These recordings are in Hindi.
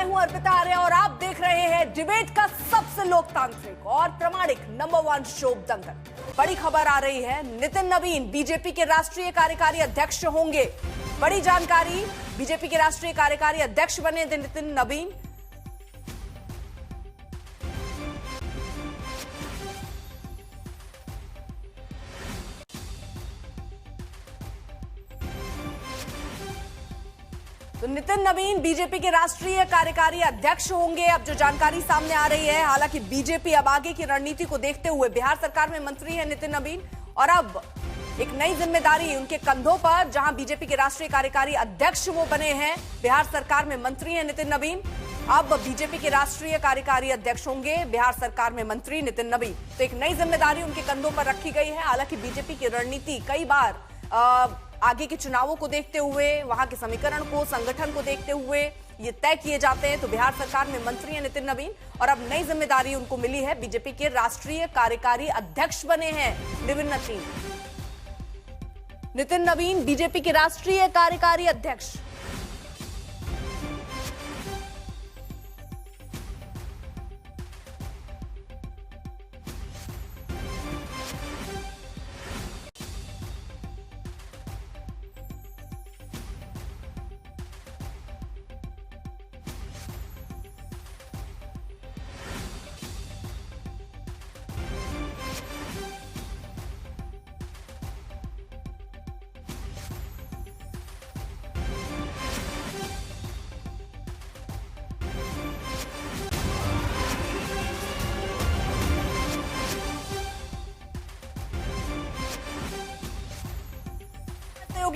मैं हूं अर्पिता आर्य और आप देख रहे हैं डिबेट का सबसे लोकतांत्रिक और प्रामाणिक नंबर 1 शो दंगल। बड़ी खबर आ रही है, नितिन नवीन बीजेपी के राष्ट्रीय कार्यकारी अध्यक्ष होंगे। बड़ी जानकारी, बीजेपी के राष्ट्रीय कार्यकारी अध्यक्ष बने नितिन नवीन। तो नितिन नवीन बीजेपी के राष्ट्रीय कार्यकारी अध्यक्ष होंगे। अब जो जानकारी सामने आ रही है, हालांकि बीजेपी अब आगे की रणनीति को देखते हुए बिहार सरकार में मंत्री है नितिन नवीन और अब एक नई जिम्मेदारी उनके कंधों पर, जहां बीजेपी के राष्ट्रीय कार्यकारी अध्यक्ष वो बने हैं, बिहार सरकार में मंत्री है नितिन नवीन। अब बीजेपी के राष्ट्रीय कार्यकारी अध्यक्ष होंगे, बिहार सरकार में मंत्री नितिन नवीन। तो एक नई जिम्मेदारी उनके कंधों पर रखी गई है। हालांकि बीजेपी की रणनीति कई बार आगे के चुनावों को देखते हुए, वहां के समीकरण को, संगठन को देखते हुए ये तय किए जाते हैं। तो बिहार सरकार में मंत्री हैं नितिन नवीन और अब नई जिम्मेदारी उनको मिली है, बीजेपी के राष्ट्रीय कार्यकारी अध्यक्ष बने हैं नितिन नवीन बीजेपी के राष्ट्रीय कार्यकारी अध्यक्ष।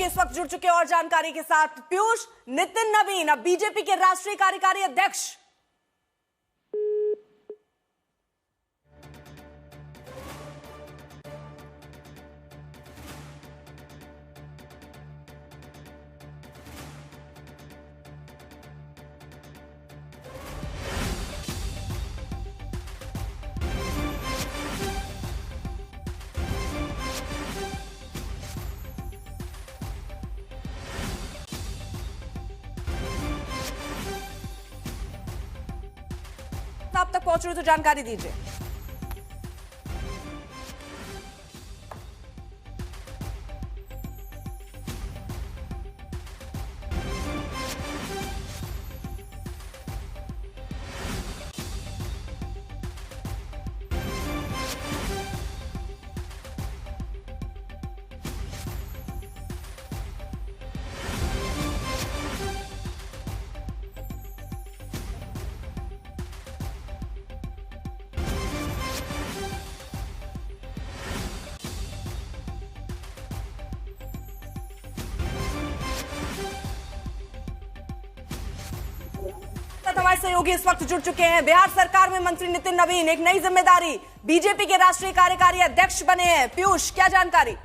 इस वक्त जुड़ चुके और जानकारी के साथ पीयूष, नितिन नवीन अब बीजेपी के राष्ट्रीय कार्यकारी अध्यक्ष। आप तक पहुंच रही तो जानकारी दीजिए। हमारे सहयोगी इस वक्त जुड़ चुके हैं। बिहार सरकार में मंत्री नितिन नवीन, एक नई जिम्मेदारी, बीजेपी के राष्ट्रीय कार्यकारी अध्यक्ष बने हैं। पीयूष, क्या जानकारी?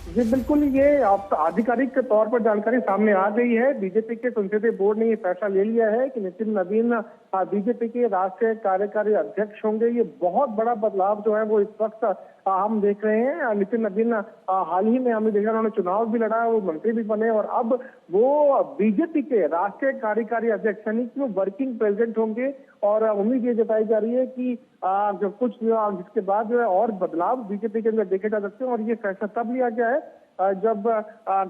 जी बिल्कुल, ये आप आधिकारिक के तौर पर जानकारी सामने आ गई है। बीजेपी के संसदीय बोर्ड ने ये फैसला ले लिया है कि नितिन नवीन बीजेपी के राष्ट्रीय कार्यकारी अध्यक्ष होंगे। ये बहुत बड़ा बदलाव जो है वो इस वक्त हम देख रहे हैं। नितिन नवीन हाल ही में हमने देखा, उन्होंने चुनाव भी लड़ा, वो मंत्री भी बने और अब वो बीजेपी के राष्ट्रीय कार्यकारी अध्यक्ष यानी कि वो वर्किंग प्रेसिडेंट होंगे। और उम्मीद ये जताई जा रही है कि जो कुछ जिसके बाद जो है और बदलाव बीजेपी के अंदर देखे जा सकते हैं। और ये फैसला तब लिया गया है जब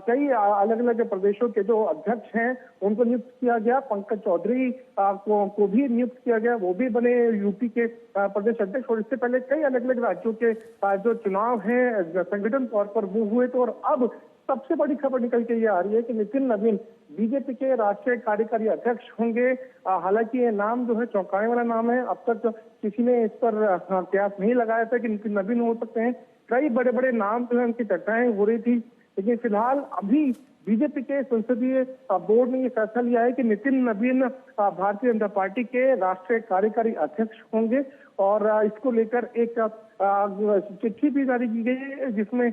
कई अलग अलग प्रदेशों के जो अध्यक्ष हैं उनको नियुक्त किया गया। पंकज चौधरी को भी नियुक्त किया गया, वो भी बने यूपी के प्रदेश अध्यक्ष। और इससे पहले कई अलग अलग राज्यों के जो चुनाव हैं संगठन तौर पर वो हुए। तो और अब सबसे बड़ी खबर निकल के ये आ रही है कि नितिन नवीन बीजेपी के राष्ट्रीय कार्यकारी अध्यक्ष होंगे। हालांकि ये नाम जो है चौंकाने वाला नाम है। अब तक किसी ने इस पर कयास नहीं लगाया था कि नितिन नवीन हो सकते हैं। कई बड़े बड़े नाम जो है उनकी चर्चाएं हो रही थी, लेकिन फिलहाल अभी बीजेपी के संसदीय बोर्ड ने ये फैसला लिया है कि नितिन नवीन भारतीय जनता पार्टी के राष्ट्रीय कार्यकारी अध्यक्ष होंगे। और इसको लेकर एक चिट्ठी भी जारी की गई है, जिसमें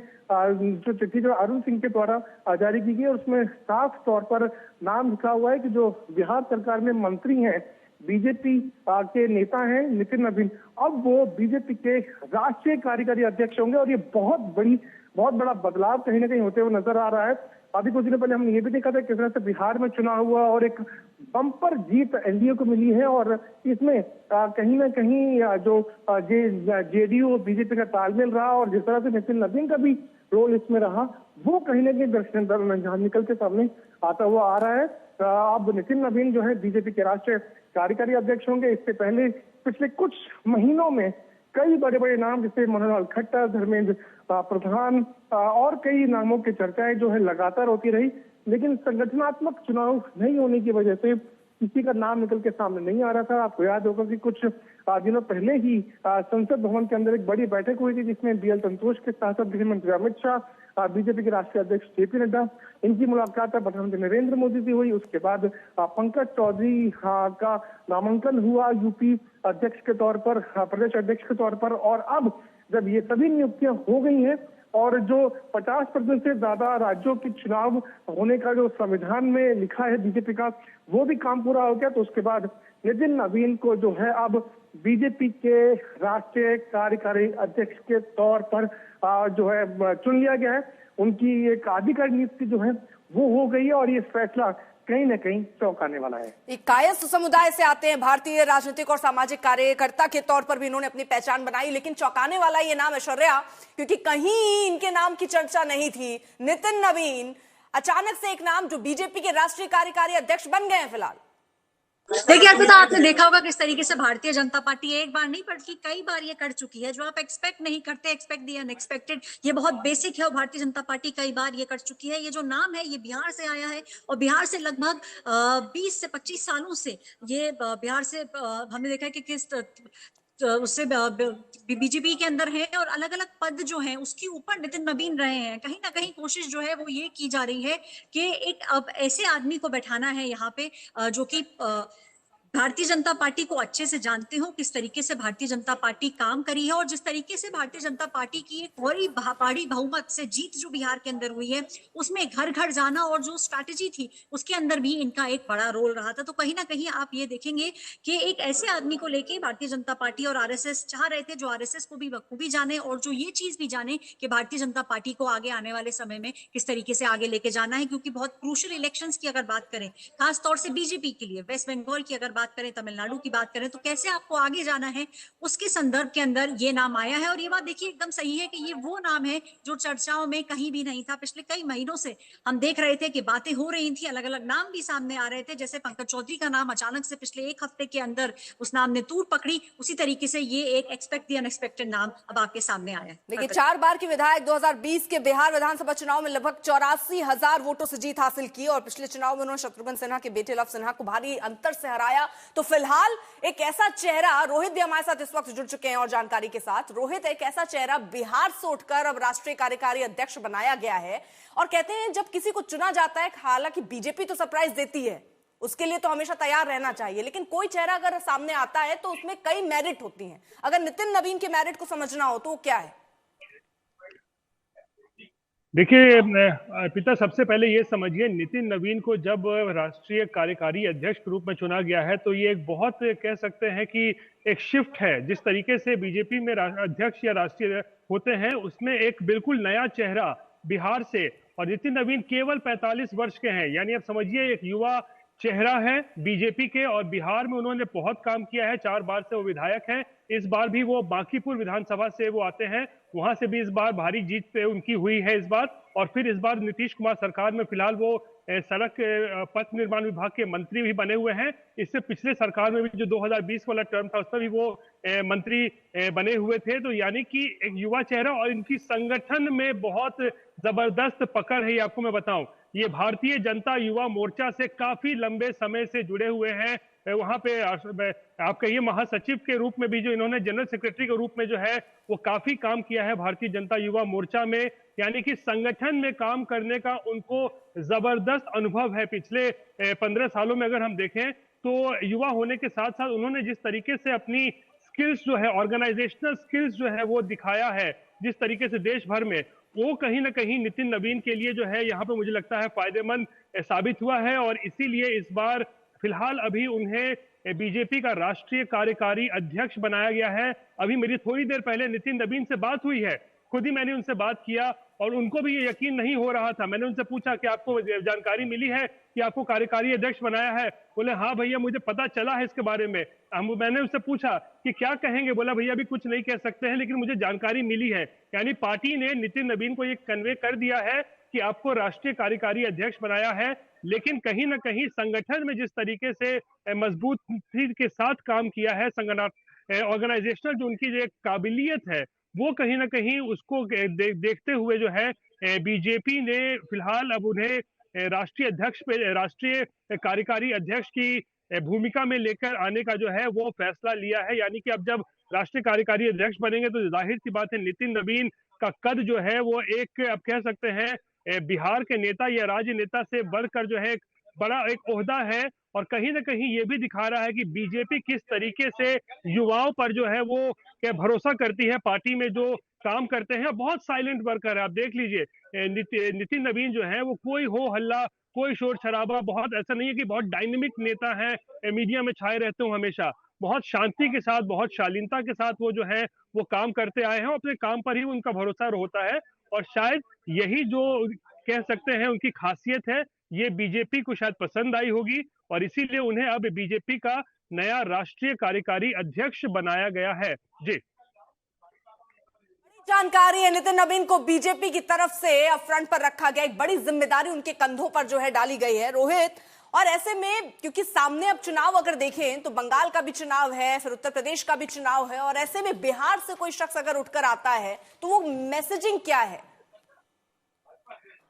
जो चिट्ठी जो अरुण सिंह के द्वारा जारी की गई है उसमें साफ तौर पर नाम लिखा हुआ है कि जो बिहार सरकार में मंत्री हैं बीजेपी के नेता हैं नितिन नवीन, अब वो बीजेपी के राष्ट्रीय कार्यकारी अध्यक्ष होंगे और ये बहुत बड़ा बदलाव कहीं ना कहीं होते हुए नजर आ रहा है। अभी कुछ दिनों पहले हमने ये भी देखा था किस तरह से बिहार में चुनाव हुआ और एक बम्पर जीत एनडीए को मिली है और इसमें कहीं ना कहीं जो जेडीयू बीजेपी का तालमेल रहा और जिस तरह से नितिन नवीन का भी रोल इसमें रहा, वो कहीं ना कहीं दर्शन निकल के सामने आता हुआ आ रहा है। अब नितिन नवीन जो है बीजेपी के राष्ट्रीय कार्यकारी अध्यक्ष होंगे। इससे पहले पिछले कुछ महीनों में कई बड़े बड़े नाम जैसे मनोहर खट्टर, धर्मेंद्र प्रधान और कई नामों की चर्चाएं जो है लगातार होती रही, लेकिन संगठनात्मक चुनाव नहीं होने की वजह से किसी का नाम निकल के सामने नहीं आ रहा था। आपको याद होगा कि कुछ दिनों पहले ही संसद भवन के अंदर एक बड़ी बैठक हुई थी जिसमें बीएल संतोष के साथ साथ गृह मंत्री अमित शाह, बीजेपी के राष्ट्रीय अध्यक्ष जेपी नड्डा, इनकी मुलाकात प्रधानमंत्री नरेंद्र मोदी से हुई। उसके बाद पंकज चौधरी का नामांकन हुआ यूपी अध्यक्ष के तौर पर, प्रदेश अध्यक्ष के तौर पर। और अब जब ये सभी नियुक्तियां हो गई हैं और जो 50% से ज्यादा राज्यों के चुनाव होने का जो संविधान में लिखा है बीजेपी का, वो भी काम पूरा हो गया, तो उसके बाद नितिन नवीन को जो है अब बीजेपी के राष्ट्रीय कार्यकारी अध्यक्ष के तौर पर जो है चुन लिया गया है। उनकी एक आधिकारिक नियुक्ति जो है वो हो गई है और ये फैसला कहीं ना कहीं चौंकाने वाला है। एक कायस्थ समुदाय से आते हैं, भारतीय राजनीतिक और सामाजिक कार्यकर्ता के तौर पर भी इन्होंने अपनी पहचान बनाई, लेकिन चौंकाने वाला ये नाम ऐश्वर्या, क्योंकि कहीं इनके नाम की चर्चा नहीं थी। नितिन नवीन अचानक से एक नाम जो बीजेपी के राष्ट्रीय कार्यकारी अध्यक्ष बन गए हैं फिलहाल। देखिए अर्पिता, आपने देखा होगा किस तरीके से भारतीय जनता पार्टी एक बार नहीं बल्कि कई बार ये कर चुकी है। जो आप एक्सपेक्ट नहीं करते, एक्सपेक्ट द अनएक्सपेक्टेड, ये बहुत बेसिक है और भारतीय जनता पार्टी कई बार ये कर चुकी है। ये जो नाम है ये बिहार से आया है और बिहार से लगभग 20 से 25 सालों से ये बिहार से हमने देखा है कि किस उससे बीजेपी के अंदर है और अलग अलग पद जो है उसके ऊपर नितिन नवीन रहे हैं। कहीं ना कहीं कोशिश जो है वो ये की जा रही है कि एक अब ऐसे आदमी को बैठाना है यहाँ पे जो कि भारतीय जनता पार्टी को अच्छे से जानते हो, किस तरीके से भारतीय जनता पार्टी काम करी है और जिस तरीके से भारतीय जनता पार्टी की एक बड़ी भारी बहुमत से जीत जो बिहार के अंदर हुई है उसमें घर घर जाना और जो स्ट्रैटेजी थी उसके अंदर भी इनका एक बड़ा रोल रहा था। तो कहीं ना कहीं आप ये देखेंगे कि एक ऐसे आदमी को लेके भारतीय जनता पार्टी और आरएसएस चाह रहे थे जो आरएसएस को भी बखूबी जाने और जो ये चीज भी जाने कि भारतीय जनता पार्टी को आगे आने वाले समय में किस तरीके से आगे लेके जाना है, क्योंकि बहुत क्रूशियल इलेक्शंस की अगर बात करें खासतौर से बीजेपी के लिए, वेस्ट बंगाल की अगर बात करें, तमिलनाडु की बात करें, तो कैसे आपको आगे जाना है उसके संदर्भ के अंदर ये नाम आया है। और ये बात देखिए एकदम सही है कि ये वो नाम है जो चर्चाओं में कहीं भी नहीं था। पिछले कई महीनों से हम देख रहे थे कि बातें हो रही थी, अलग अलग नाम भी सामने आ रहे थे, जैसे पंकज चौधरी का नाम अचानक से पिछले एक हफ्ते के अंदर उस नाम ने तूर पकड़ी, उसी तरीके से ये एक एक्सपेक्ट द अनएक्सपेक्टेड नाम अब आपके सामने आया है। देखिए 4 बार की विधायक 2020 के बिहार विधानसभा चुनाव में लगभग 84,000 वोटों से जीत हासिल की और पिछले चुनाव में उन्होंने शत्रुघ्न सिन्हा के बेटे लव सिन्हा को भारी अंतर से हराया। तो फिलहाल एक ऐसा चेहरा, रोहित भी हमारे साथ इस वक्त जुड़ चुके हैं और जानकारी के साथ। रोहित, एक ऐसा चेहरा बिहार से उठकर अब राष्ट्रीय कार्यकारी अध्यक्ष बनाया गया है और कहते हैं जब किसी को चुना जाता है, हालांकि बीजेपी तो सरप्राइज देती है, उसके लिए तो हमेशा तैयार रहना चाहिए, लेकिन कोई चेहरा अगर सामने आता है तो उसमें कई मेरिट होती हैं। अगर नितिन नवीन के मेरिट को समझना हो तो वो क्या है? देखिए पिता, सबसे पहले ये समझिए, नितिन नवीन को जब राष्ट्रीय कार्यकारी अध्यक्ष के रूप में चुना गया है तो ये एक बहुत, कह सकते हैं कि एक शिफ्ट है। जिस तरीके से बीजेपी में अध्यक्ष या राष्ट्रीय होते हैं उसमें एक बिल्कुल नया चेहरा बिहार से, और नितिन नवीन केवल 45 वर्ष के हैं, यानी आप समझिए एक युवा चेहरा है बीजेपी के। और बिहार में उन्होंने बहुत काम किया है, 4 बार से वो विधायक हैं। इस बार भी वो बांकीपुर विधानसभा से वो आते हैं, वहां से भी इस बार भारी जीत उनकी हुई है इस बार। और फिर इस बार नीतीश कुमार सरकार में फिलहाल वो सड़क पथ निर्माण विभाग के मंत्री भी बने हुए हैं। इससे पिछले सरकार में भी जो 2020 वाला टर्म था उसमें भी वो मंत्री बने हुए थे। तो यानी कि एक युवा चेहरा, और इनकी संगठन में बहुत जबरदस्त पकड़ है। ये आपको मैं बताऊं, ये भारतीय जनता युवा मोर्चा से काफी लंबे समय से जुड़े हुए हैं। वहां पे आप कहिए महासचिव के रूप में भी, जो इन्होंने जनरल सेक्रेटरी के रूप में जो है वो काफी काम किया है भारतीय जनता युवा मोर्चा में। यानी कि संगठन में काम करने का उनको जबरदस्त अनुभव है। पिछले 15 सालों में अगर हम देखें तो युवा होने के साथ साथ उन्होंने जिस तरीके से अपनी स्किल्स जो है, ऑर्गेनाइजेशनल स्किल्स जो है वो दिखाया है जिस तरीके से देश भर में, वो कहीं ना कहीं नितिन नवीन के लिए जो है यहाँ पे मुझे लगता है फायदेमंद साबित हुआ है। और इसीलिए इस बार फिलहाल अभी उन्हें बीजेपी का राष्ट्रीय कार्यकारी अध्यक्ष बनाया गया है। अभी मेरी थोड़ी देर पहले नितिन नवीन से बात हुई है, खुद ही मैंने उनसे बात किया और उनको भी ये यकीन नहीं हो रहा था। मैंने उनसे पूछा कि आपको जानकारी मिली है कि आपको कार्यकारी अध्यक्ष बनाया है? बोले हाँ भैया मुझे पता चला है इसके बारे में। मैंने उससे पूछा कि क्या कहेंगे? बोला भैया अभी कुछ नहीं कह सकते हैं, लेकिन मुझे जानकारी मिली है। यानी पार्टी ने नितिन नवीन को ये कन्वे कर दिया है कि आपको राष्ट्रीय कार्यकारी अध्यक्ष बनाया है, लेकिन कहीं ना कहीं संगठन में जिस तरीके से मजबूती के साथ काम किया है, ऑर्गेनाइजेशनल जो उनकी जो काबिलियत है वो कहीं ना कहीं उसको देखते हुए जो है बीजेपी ने फिलहाल अब उन्हें राष्ट्रीय कार्यकारी अध्यक्ष की भूमिका में लेकर आने का जो है वो फैसला लिया है। यानी कि अब जब राष्ट्रीय कार्यकारी अध्यक्ष बनेंगे तो जाहिर सी बात है नितिन नवीन का कद जो है वो एक अब कह सकते हैं बिहार के नेता या राज्य नेता से बढ़कर जो है बड़ा एक ओहदा है, और कहीं ना कहीं ये भी दिखा रहा है कि बीजेपी किस तरीके से युवाओं पर जो है वो क्या भरोसा करती है। पार्टी में जो काम करते हैं बहुत साइलेंट वर्कर है, आप देख लीजिए नितिन नवीन जो है वो कोई हो हल्ला, कोई शोर शराबा, बहुत ऐसा नहीं है कि बहुत डायनेमिक नेता है, मीडिया में छाए रहते हो, हमेशा बहुत शांति के साथ, बहुत शालीनता के साथ वो जो है वो काम करते आए हैं, अपने काम पर ही उनका भरोसा होता है। और शायद यही जो कह सकते हैं उनकी खासियत है, ये बीजेपी को शायद पसंद आई होगी और इसीलिए उन्हें अब बीजेपी का नया राष्ट्रीय कार्यकारी अध्यक्ष बनाया गया है। जी जानकारी है, नितिन नवीन को बीजेपी की तरफ से अब फ्रंट पर रखा गया, एक बड़ी जिम्मेदारी उनके कंधों पर जो है डाली गई है रोहित। और ऐसे में क्योंकि सामने अब चुनाव अगर देखें तो बंगाल का भी चुनाव है, फिर उत्तर प्रदेश का भी चुनाव है, और ऐसे में बिहार से कोई शख्स अगर उठकर आता है तो वो मैसेजिंग क्या है?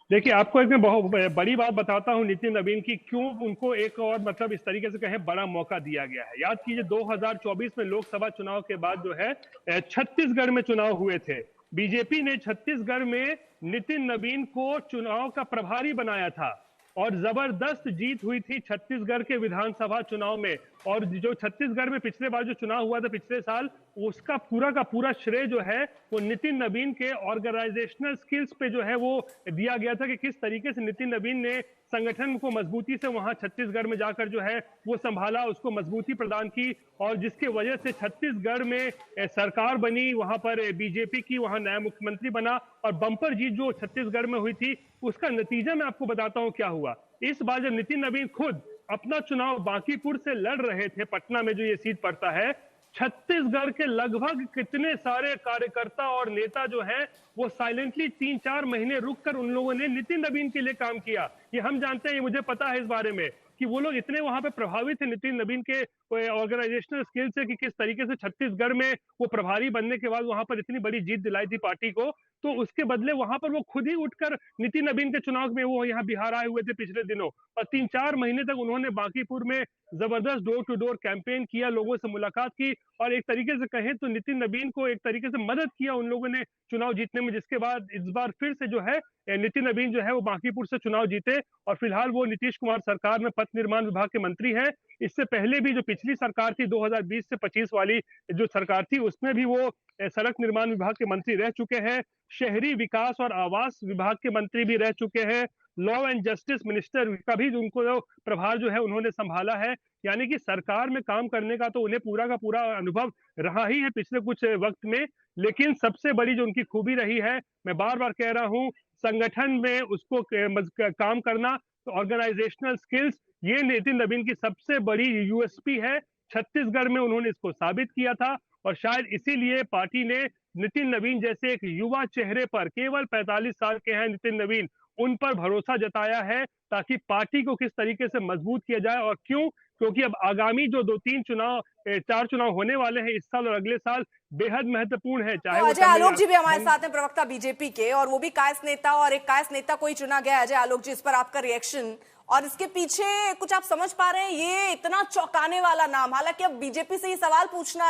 देखिए आपको एक बहुत बड़ी बात बताता हूं नितिन नवीन की, क्यों उनको एक और मतलब इस तरीके से कहें बड़ा मौका दिया गया है। याद कीजिए 2024 में लोकसभा चुनाव के बाद जो है छत्तीसगढ़ में चुनाव हुए थे। बीजेपी ने छत्तीसगढ़ में नितिन नवीन को चुनाव का प्रभारी बनाया था और जबरदस्त जीत हुई थी छत्तीसगढ़ के विधानसभा चुनाव में। और जो छत्तीसगढ़ में पिछले बार जो चुनाव हुआ था पिछले साल, उसका पूरा का पूरा श्रेय जो है वो नितिन नवीन के ऑर्गेनाइजेशनल स्किल्स पे जो है वो दिया गया था कि किस तरीके से नितिन नवीन ने संगठन को मजबूती से वहां छत्तीसगढ़ में जाकर जो है वो संभाला, उसको मजबूती प्रदान की, और जिसके वजह से छत्तीसगढ़ में सरकार बनी, वहां पर बीजेपी की वहां नया मुख्यमंत्री बना और बम्पर जीत जो छत्तीसगढ़ में हुई थी उसका नतीजा मैं आपको बताता हूं क्या हुआ। इस बार जब नितिन नवीन खुद अपना चुनाव बांकीपुर से लड़ रहे थे, पटना में जो ये सीट पड़ता है, छत्तीसगढ़ के लगभग कितने सारे कार्यकर्ता और नेता जो हैं वो साइलेंटली 3-4 महीने रुककर उन लोगों ने नितिन नवीन के लिए काम किया। ये हम जानते हैं, ये मुझे पता है इस बारे में कि वो लोग इतने वहां पे प्रभावित थे नितिन नवीन के ऑर्गेनाइजेशनल स्किल से कि किस तरीके से छत्तीसगढ़ में वो प्रभारी बनने के बाद वहां पर इतनी बड़ी जीत दिलाई थी पार्टी को। तो उसके बदले वहां पर वो खुद ही उठकर नितिन नवीन के चुनाव में वो यहाँ बिहार आए हुए थे पिछले दिनों, और 3-4 महीने तक उन्होंने बांकीपुर में जबरदस्त डोर टू डोर कैंपेन किया, लोगों से मुलाकात की, और एक तरीके से कहें तो नितिन नवीन को एक तरीके से मदद किया उन लोगों ने चुनाव जीतने में, जिसके बाद इस बार फिर से जो है नितिन नवीन जो है वो बांकीपुर से चुनाव जीते और फिलहाल वो नीतीश कुमार सरकार में पथ निर्माण विभाग के मंत्री है। इससे पहले भी जो पिछली सरकार थी 2020 से 25 वाली जो सरकार थी उसमें भी वो सड़क निर्माण विभाग के मंत्री रह चुके हैं, शहरी विकास और आवास विभाग के मंत्री भी रह चुके हैं, लॉ एंड जस्टिस मिनिस्टर का भी उनको प्रभार जो है उन्होंने संभाला है। यानी कि सरकार में काम करने का तो उन्हें पूरा का पूरा अनुभव रहा ही है पिछले कुछ वक्त में। लेकिन सबसे बड़ी जो उनकी खूबी रही है, मैं बार बार कह रहा हूं, संगठन में उसको काम करना, तो ऑर्गेनाइजेशनल स्किल्स, ये नितिन नवीन की सबसे बड़ी यूएसपी है। छत्तीसगढ़ में उन्होंने इसको साबित किया था और शायद इसीलिए पार्टी ने नितिन नवीन जैसे एक युवा चेहरे पर, केवल 45 साल के हैं नितिन नवीन, उन पर भरोसा जताया है ताकि पार्टी को किस तरीके से मजबूत किया जाए। और क्यों? क्योंकि अब आगामी जो 4 चुनाव होने वाले हैं इस साल और अगले साल, बेहद महत्वपूर्ण है। चाहे अजय आलोक जी भी हमारे साथ हैं, प्रवक्ता बीजेपी के, और वो भी कायस नेता, और एक कायस नेता कोई चुना गया। अजय आलोक जी, इस पर आपका रिएक्शन, और इसके पीछे कुछ आप समझ पा रहे हैं? ये इतना चौंकाने वाला नाम, हालांकि अब बीजेपी से ये सवाल पूछना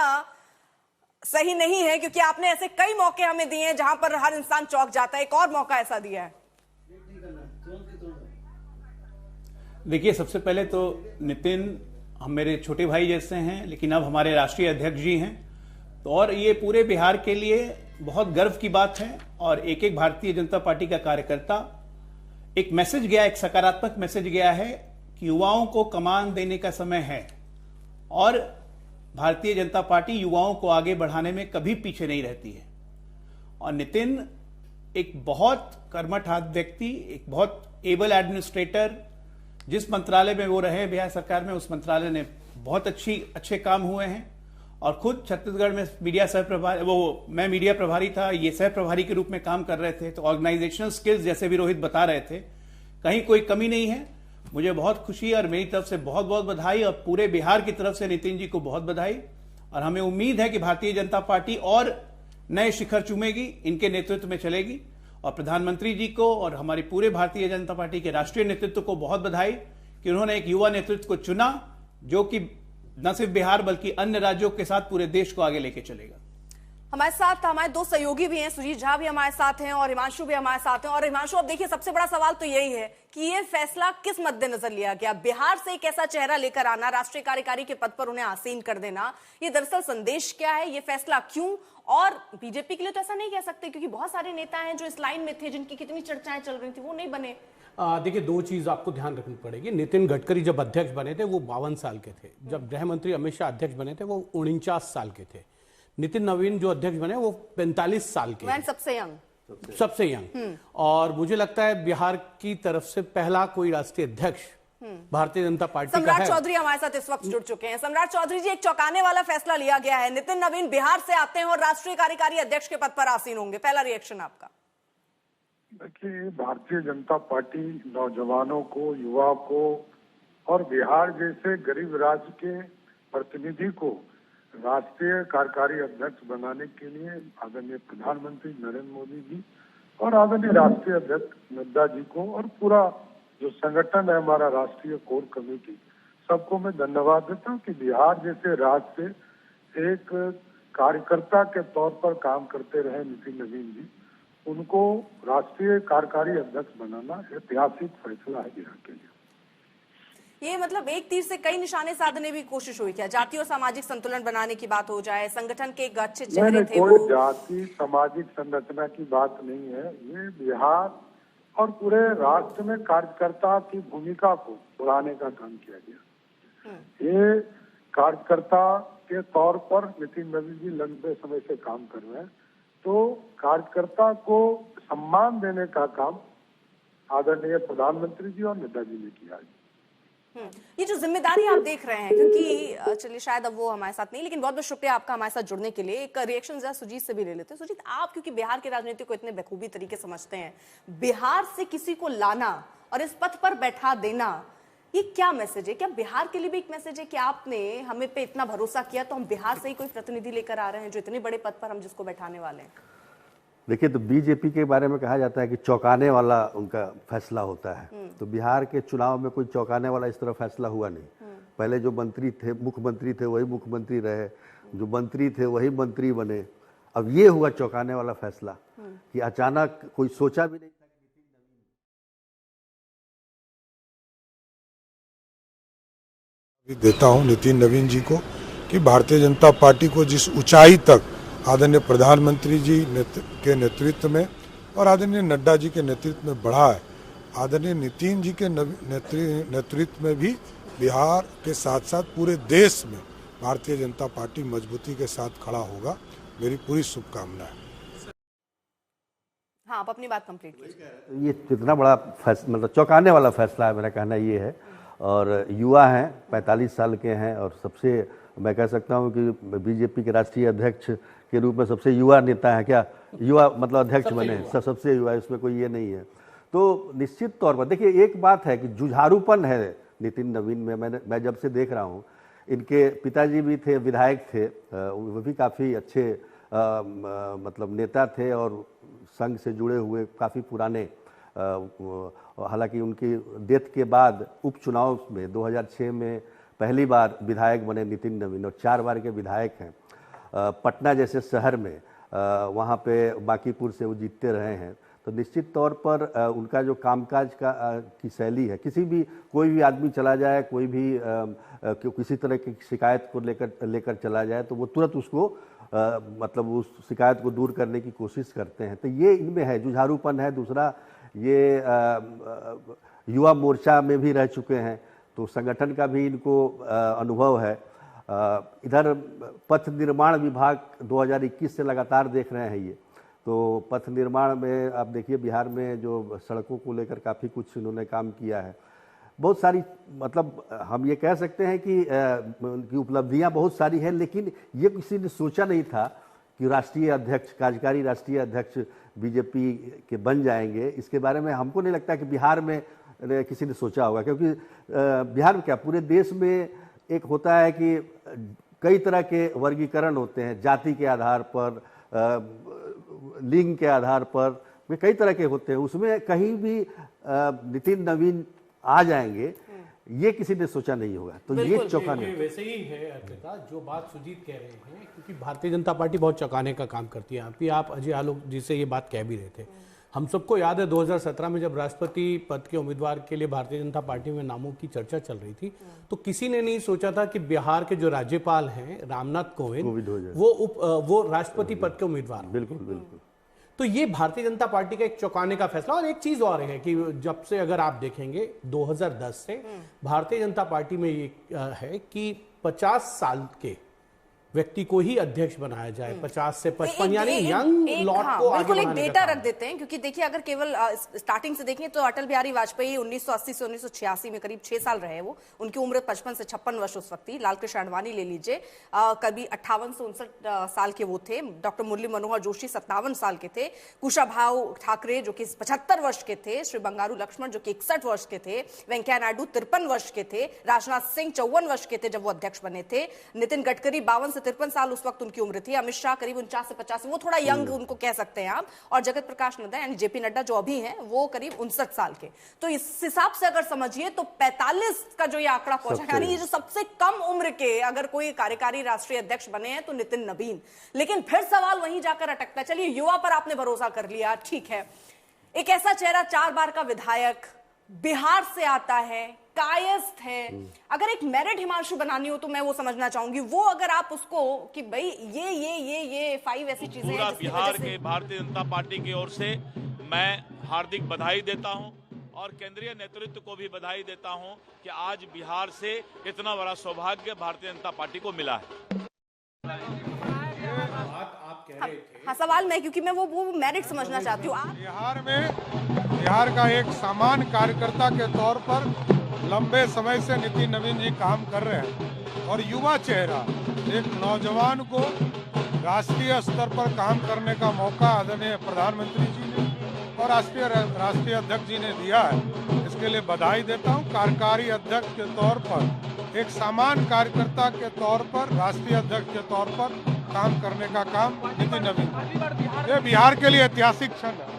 सही नहीं है क्योंकि आपने ऐसे कई मौके हमें दिए हैं जहां पर हर इंसान चौंक जाता है, एक और मौका ऐसा दिया है। देखिए, सबसे पहले तो नितिन हम मेरे छोटे भाई जैसे हैं, लेकिन अब हमारे राष्ट्रीय अध्यक्ष जी हैं, तो और ये पूरे बिहार के लिए बहुत गर्व की बात है। और एक एक भारतीय जनता पार्टी का कार्यकर्ता, एक मैसेज गया, एक सकारात्मक मैसेज गया है कि युवाओं को कमान देने का समय है और भारतीय जनता पार्टी युवाओं को आगे बढ़ाने में कभी पीछे नहीं रहती है। और नितिन एक बहुत कर्मठ व्यक्ति, एक बहुत एबल एडमिनिस्ट्रेटर, जिस मंत्रालय में वो रहे बिहार सरकार में, उस मंत्रालय ने बहुत अच्छे काम हुए हैं। और खुद छत्तीसगढ़ में मीडिया सह प्रभारी, मैं मीडिया प्रभारी था, ये सह प्रभारी के रूप में काम कर रहे थे। तो ऑर्गेनाइजेशनल स्किल्स, जैसे भी रोहित बता रहे थे, कहीं कोई कमी नहीं है। मुझे बहुत खुशी है और मेरी तरफ से बहुत बहुत बधाई, और पूरे बिहार की तरफ से नितिन जी को बहुत बधाई। और हमें उम्मीद है कि भारतीय जनता पार्टी और नए शिखर चूमेगी, इनके नेतृत्व में चलेगी। और प्रधानमंत्री जी को और हमारी पूरे भारतीय जनता पार्टी के राष्ट्रीय नेतृत्व को बहुत बधाई कि उन्होंने एक युवा नेतृत्व को चुना, जो कि न सिर्फ बिहार बल्कि अन्य राज्यों के साथ पूरे देश को आगे लेके चलेगा। हमारे साथ हमारे दो सहयोगी भी हैं, सुजीत झा भी हमारे साथ हैं और हिमांशु भी हमारे साथ हैं। और हिमांशु, अब देखिए, सबसे बड़ा सवाल तो यही है कि ये फैसला किस मद्देनजर लिया गया? बिहार से एक ऐसा चेहरा लेकर आना, राष्ट्रीय कार्यकारी के पद पर उन्हें आसीन कर देना, ये दरअसल संदेश क्या है? ये फैसला क्यों? और बीजेपी के लिए तो ऐसा नहीं कह सकते, क्योंकि बहुत सारे नेता हैं जो इस लाइन में थे, जिनकी कितनी चर्चाएं चल रही थी, वो नहीं बने। देखिए, दो चीज आपको ध्यान रखनी पड़ेगी। नितिन गडकरी जब अध्यक्ष बने थे वो 52 साल के थे। जब गृह मंत्री अमित शाह अध्यक्ष बने थे वो 49 साल के थे। नितिन नवीन जो अध्यक्ष बने वो 45 साल के, सबसे यंग। और मुझे लगता है बिहार की तरफ से पहला कोई राष्ट्रीय अध्यक्ष भारतीय जनता पार्टी का है। सम्राट चौधरी हमारे साथ इस वक्त जुड़ चुके हैं। सम्राट चौधरी जी, एक चौंकाने वाला फैसला लिया गया है। नितिन नवीन बिहार से आते हैं और राष्ट्रीय कार्यकारी अध्यक्ष के पद पर आसीन होंगे। पहला रिएक्शन आपका? देखिए, भारतीय जनता पार्टी नौजवानों को, युवा को और बिहार जैसे गरीब राज्य के प्रतिनिधि को राष्ट्रीय कार्यकारी अध्यक्ष बनाने के लिए आदरणीय प्रधानमंत्री नरेंद्र मोदी जी और आदरणीय राष्ट्रीय अध्यक्ष नड्डा जी को और पूरा जो संगठन है हमारा राष्ट्रीय कोर कमेटी, सबको मैं धन्यवाद देता हूँ कि बिहार जैसे राज्य से एक कार्यकर्ता के तौर पर काम करते रहे नितिन नवीन जी, उनको राष्ट्रीय कार्यकारी अध्यक्ष बनाना ऐतिहासिक फैसला है बिहार के लिए। ये मतलब एक तीर से कई निशाने साधने की कोशिश हुई क्या? जाति और सामाजिक संतुलन बनाने की बात हो जाए, संगठन के एक अच्छे चेहरे थे वो। कोई जाति सामाजिक संरचना की बात नहीं है। ये बिहार और पूरे राष्ट्र में कार्यकर्ता की भूमिका को बढ़ाने का काम किया गया। ये कार्यकर्ता के तौर पर नितिन नवीन जी लंबे समय से काम कर रहे हैं, तो कार्यकर्ता को सम्मान देने का काम आदरणीय प्रधानमंत्री जी और नड्डा जी ने किया है। ये जो जिम्मेदारी आप देख रहे हैं, क्योंकि चलिए शायद अब वो हमारे साथ नहीं, लेकिन बहुत बहुत शुक्रिया आपका हमारे साथ जुड़ने के लिए। एक रिएक्शन जरा सुजीत से भी ले लेते हैं। सुजीत, आप क्योंकि बिहार की राजनीति को इतने बखूबी तरीके समझते हैं, बिहार से किसी को लाना और इस पद पर बैठा देना, ये क्या मैसेज है? क्या बिहार के लिए भी एक मैसेज है कि आपने हमें पे इतना भरोसा किया तो हम बिहार से ही कोई प्रतिनिधि लेकर आ रहे हैं जो इतने बड़े पद पर हम जिसको बैठाने वाले हैं? देखिए, तो बीजेपी के बारे में कहा जाता है कि चौंकाने वाला उनका फैसला होता है। तो बिहार के चुनाव में कोई चौंकाने वाला इस तरह फैसला हुआ नहीं। पहले जो मंत्री थे, मुख्यमंत्री थे, वही मुख्यमंत्री रहे, जो मंत्री थे वही मंत्री बने। अब ये हुआ चौंकाने वाला फैसला कि अचानक कोई सोचा भी नहीं था कि देता हूं नितिन नवीन जी को कि भारतीय जनता पार्टी को जिस ऊंचाई तक आदरणीय प्रधानमंत्री जी के नेतृत्व में और आदरणीय नड्डा जी के नेतृत्व में बढ़ा है, आदरणीय नितिन जी के नेतृत्व में भी बिहार के साथ साथ पूरे देश में भारतीय जनता पार्टी मजबूती के साथ खड़ा होगा। मेरी पूरी शुभकामना है। हाँ, आप अपनी बात कंप्लीट कीजिए। ये कितना बड़ा फैसला, मतलब चौंकाने वाला फैसला है, मेरा कहना ये है। और युवा हैं, 45 साल के हैं, और सबसे मैं कह सकता हूं कि बीजेपी के राष्ट्रीय अध्यक्ष के रूप में सबसे युवा नेता है। क्या युवा मतलब अध्यक्ष बने, सबसे युवा, इसमें कोई ये नहीं है। तो निश्चित तौर पर देखिए, एक बात है कि जुझारूपन है नितिन नवीन में। मैं जब से देख रहा हूँ, इनके पिताजी भी थे, विधायक थे, वो भी काफ़ी अच्छे मतलब नेता थे और संघ से जुड़े हुए काफ़ी पुराने। हालांकि उनकी डेथ के बाद उपचुनाव में 2006 में पहली बार विधायक बने नितिन नवीन, और 4 बार के विधायक हैं। पटना जैसे शहर में, वहाँ पे बांकीपुर से वो जीतते रहे हैं। तो निश्चित तौर पर उनका जो कामकाज की शैली है, कोई भी आदमी चला जाए, कोई भी किसी तरह की शिकायत को लेकर चला जाए, तो वो तुरंत उसको मतलब उस शिकायत को दूर करने की कोशिश करते हैं। तो ये इनमें है, जुझारूपन है। दूसरा, ये युवा मोर्चा में भी रह चुके हैं, तो संगठन का भी इनको अनुभव है। इधर पथ निर्माण विभाग 2021 से लगातार देख रहे हैं ये, तो पथ निर्माण में आप देखिए बिहार में जो सड़कों को लेकर काफ़ी कुछ इन्होंने काम किया है, बहुत सारी, मतलब हम ये कह सकते हैं कि उनकी उपलब्धियां बहुत सारी हैं, लेकिन ये किसी ने सोचा नहीं था कि राष्ट्रीय अध्यक्ष, कार्यकारी राष्ट्रीय अध्यक्ष बीजेपी के बन जाएंगे। इसके बारे में हमको नहीं लगता कि बिहार में किसी ने सोचा होगा, क्योंकि बिहार में क्या पूरे देश में एक होता है कि कई तरह के वर्गीकरण होते हैं, जाति के आधार पर, लिंग के आधार पर, वे कई तरह के होते हैं, उसमें कहीं भी नितिन नवीन आ जाएंगे ये किसी ने सोचा नहीं होगा। तो ये चौंकाने वैसे ही है अर्पिता, जो बात सुजीत कह रहे हैं, क्योंकि भारतीय जनता पार्टी बहुत चौंकाने का काम करती है। आप अजय आलोक जी से ये बात कह भी रहे थे, हम सबको याद है 2017 में जब राष्ट्रपति पद के उम्मीदवार के लिए भारतीय जनता पार्टी में नामों की चर्चा चल रही थी, तो किसी ने नहीं सोचा था कि बिहार के जो राज्यपाल हैं रामनाथ कोविंद वो राष्ट्रपति पद के उम्मीदवार। बिल्कुल बिल्कुल। तो ये भारतीय जनता पार्टी का एक चौंकाने का फैसला। और एक चीज और है कि जब से अगर आप देखेंगे 2010 से भारतीय जनता पार्टी में ये है कि 50 साल के व्यक्ति को ही अध्यक्ष बनाया जाए, 50 से 55, यानी यंग लॉट को आगे बिल्कुल एक डेटा रख देते हैं, क्योंकि देखिए अगर केवल स्टार्टिंग से देखें तो अटल बिहारी वाजपेयी 1980 से 1986 में करीब 6 साल रहे वो, उनकी उम्र 55 से 56 वर्ष उस वक्त थी। लालकृष्ण आडवाणी ले लीजिए, कभी 58 से 59 साल के वो थे। डॉक्टर मुरली मनोहर जोशी 57 साल के थे। कुशाभाऊ ठाकरे जो कि 75 वर्ष के थे। श्री बंगारू लक्ष्मण जो कि 61 वर्ष के थे। वेंकैया नायडू 53 वर्ष के थे। राजनाथ सिंह 54 वर्ष के थे जब वो अध्यक्ष बने थे। नितिन गडकरी 52 से 53 साल उस वक्त उनकी उम्र थी। अमित शाह करीब 49 से 50, वो थोड़ा यंग उनको कह सकते हैं आप। और जगत प्रकाश नड्डा यानी जेपी नड्डा जो अभी हैं वो करीब 59 साल के। तो इस हिसाब से अगर समझिए तो 45 का जो ये आंकड़ा पहुंचा, यानी ये जो सबसे कम उम्र के अगर कोई कार्यकारी राष्ट्रीय अध्यक्ष बने हैं तो नितिन नवीन। लेकिन फिर सवाल वहीं जाकर अटकता है। चलिए युवा पर आपने भरोसा कर लिया, ठीक है, एक ऐसा चेहरा 4 बार का विधायक बिहार से आता है, कायस्थ है, अगर एक मेरिट हिमांशु बनानी हो तो मैं वो समझना चाहूंगी, वो अगर आप उसको कि भाई ये 5 ऐसी चीजें पूरा बिहार के भारतीय जनता पार्टी की ओर से मैं हार्दिक बधाई देता हूं और केंद्रीय नेतृत्व को भी बधाई देता हूं कि आज बिहार से इतना बड़ा सौभाग्य भारतीय जनता पार्टी को मिला है। हाँ, सवाल मैं, क्योंकि मैं वो मेरिट समझना चाहती हूँ। बिहार का एक सामान्य कार्यकर्ता के तौर पर लंबे समय से नितिन नवीन जी काम कर रहे हैं और युवा चेहरा एक नौजवान को राष्ट्रीय स्तर पर काम करने का मौका आदरणीय प्रधानमंत्री जी ने और राष्ट्रीय अध्यक्ष जी ने दिया है, इसके लिए बधाई देता हूं। कार्यकारी अध्यक्ष के तौर पर, एक सामान्य कार्यकर्ता के तौर पर, राष्ट्रीय अध्यक्ष के तौर पर काम करने का काम नितिन नवीन, ये बिहार के लिए ऐतिहासिक क्षण है।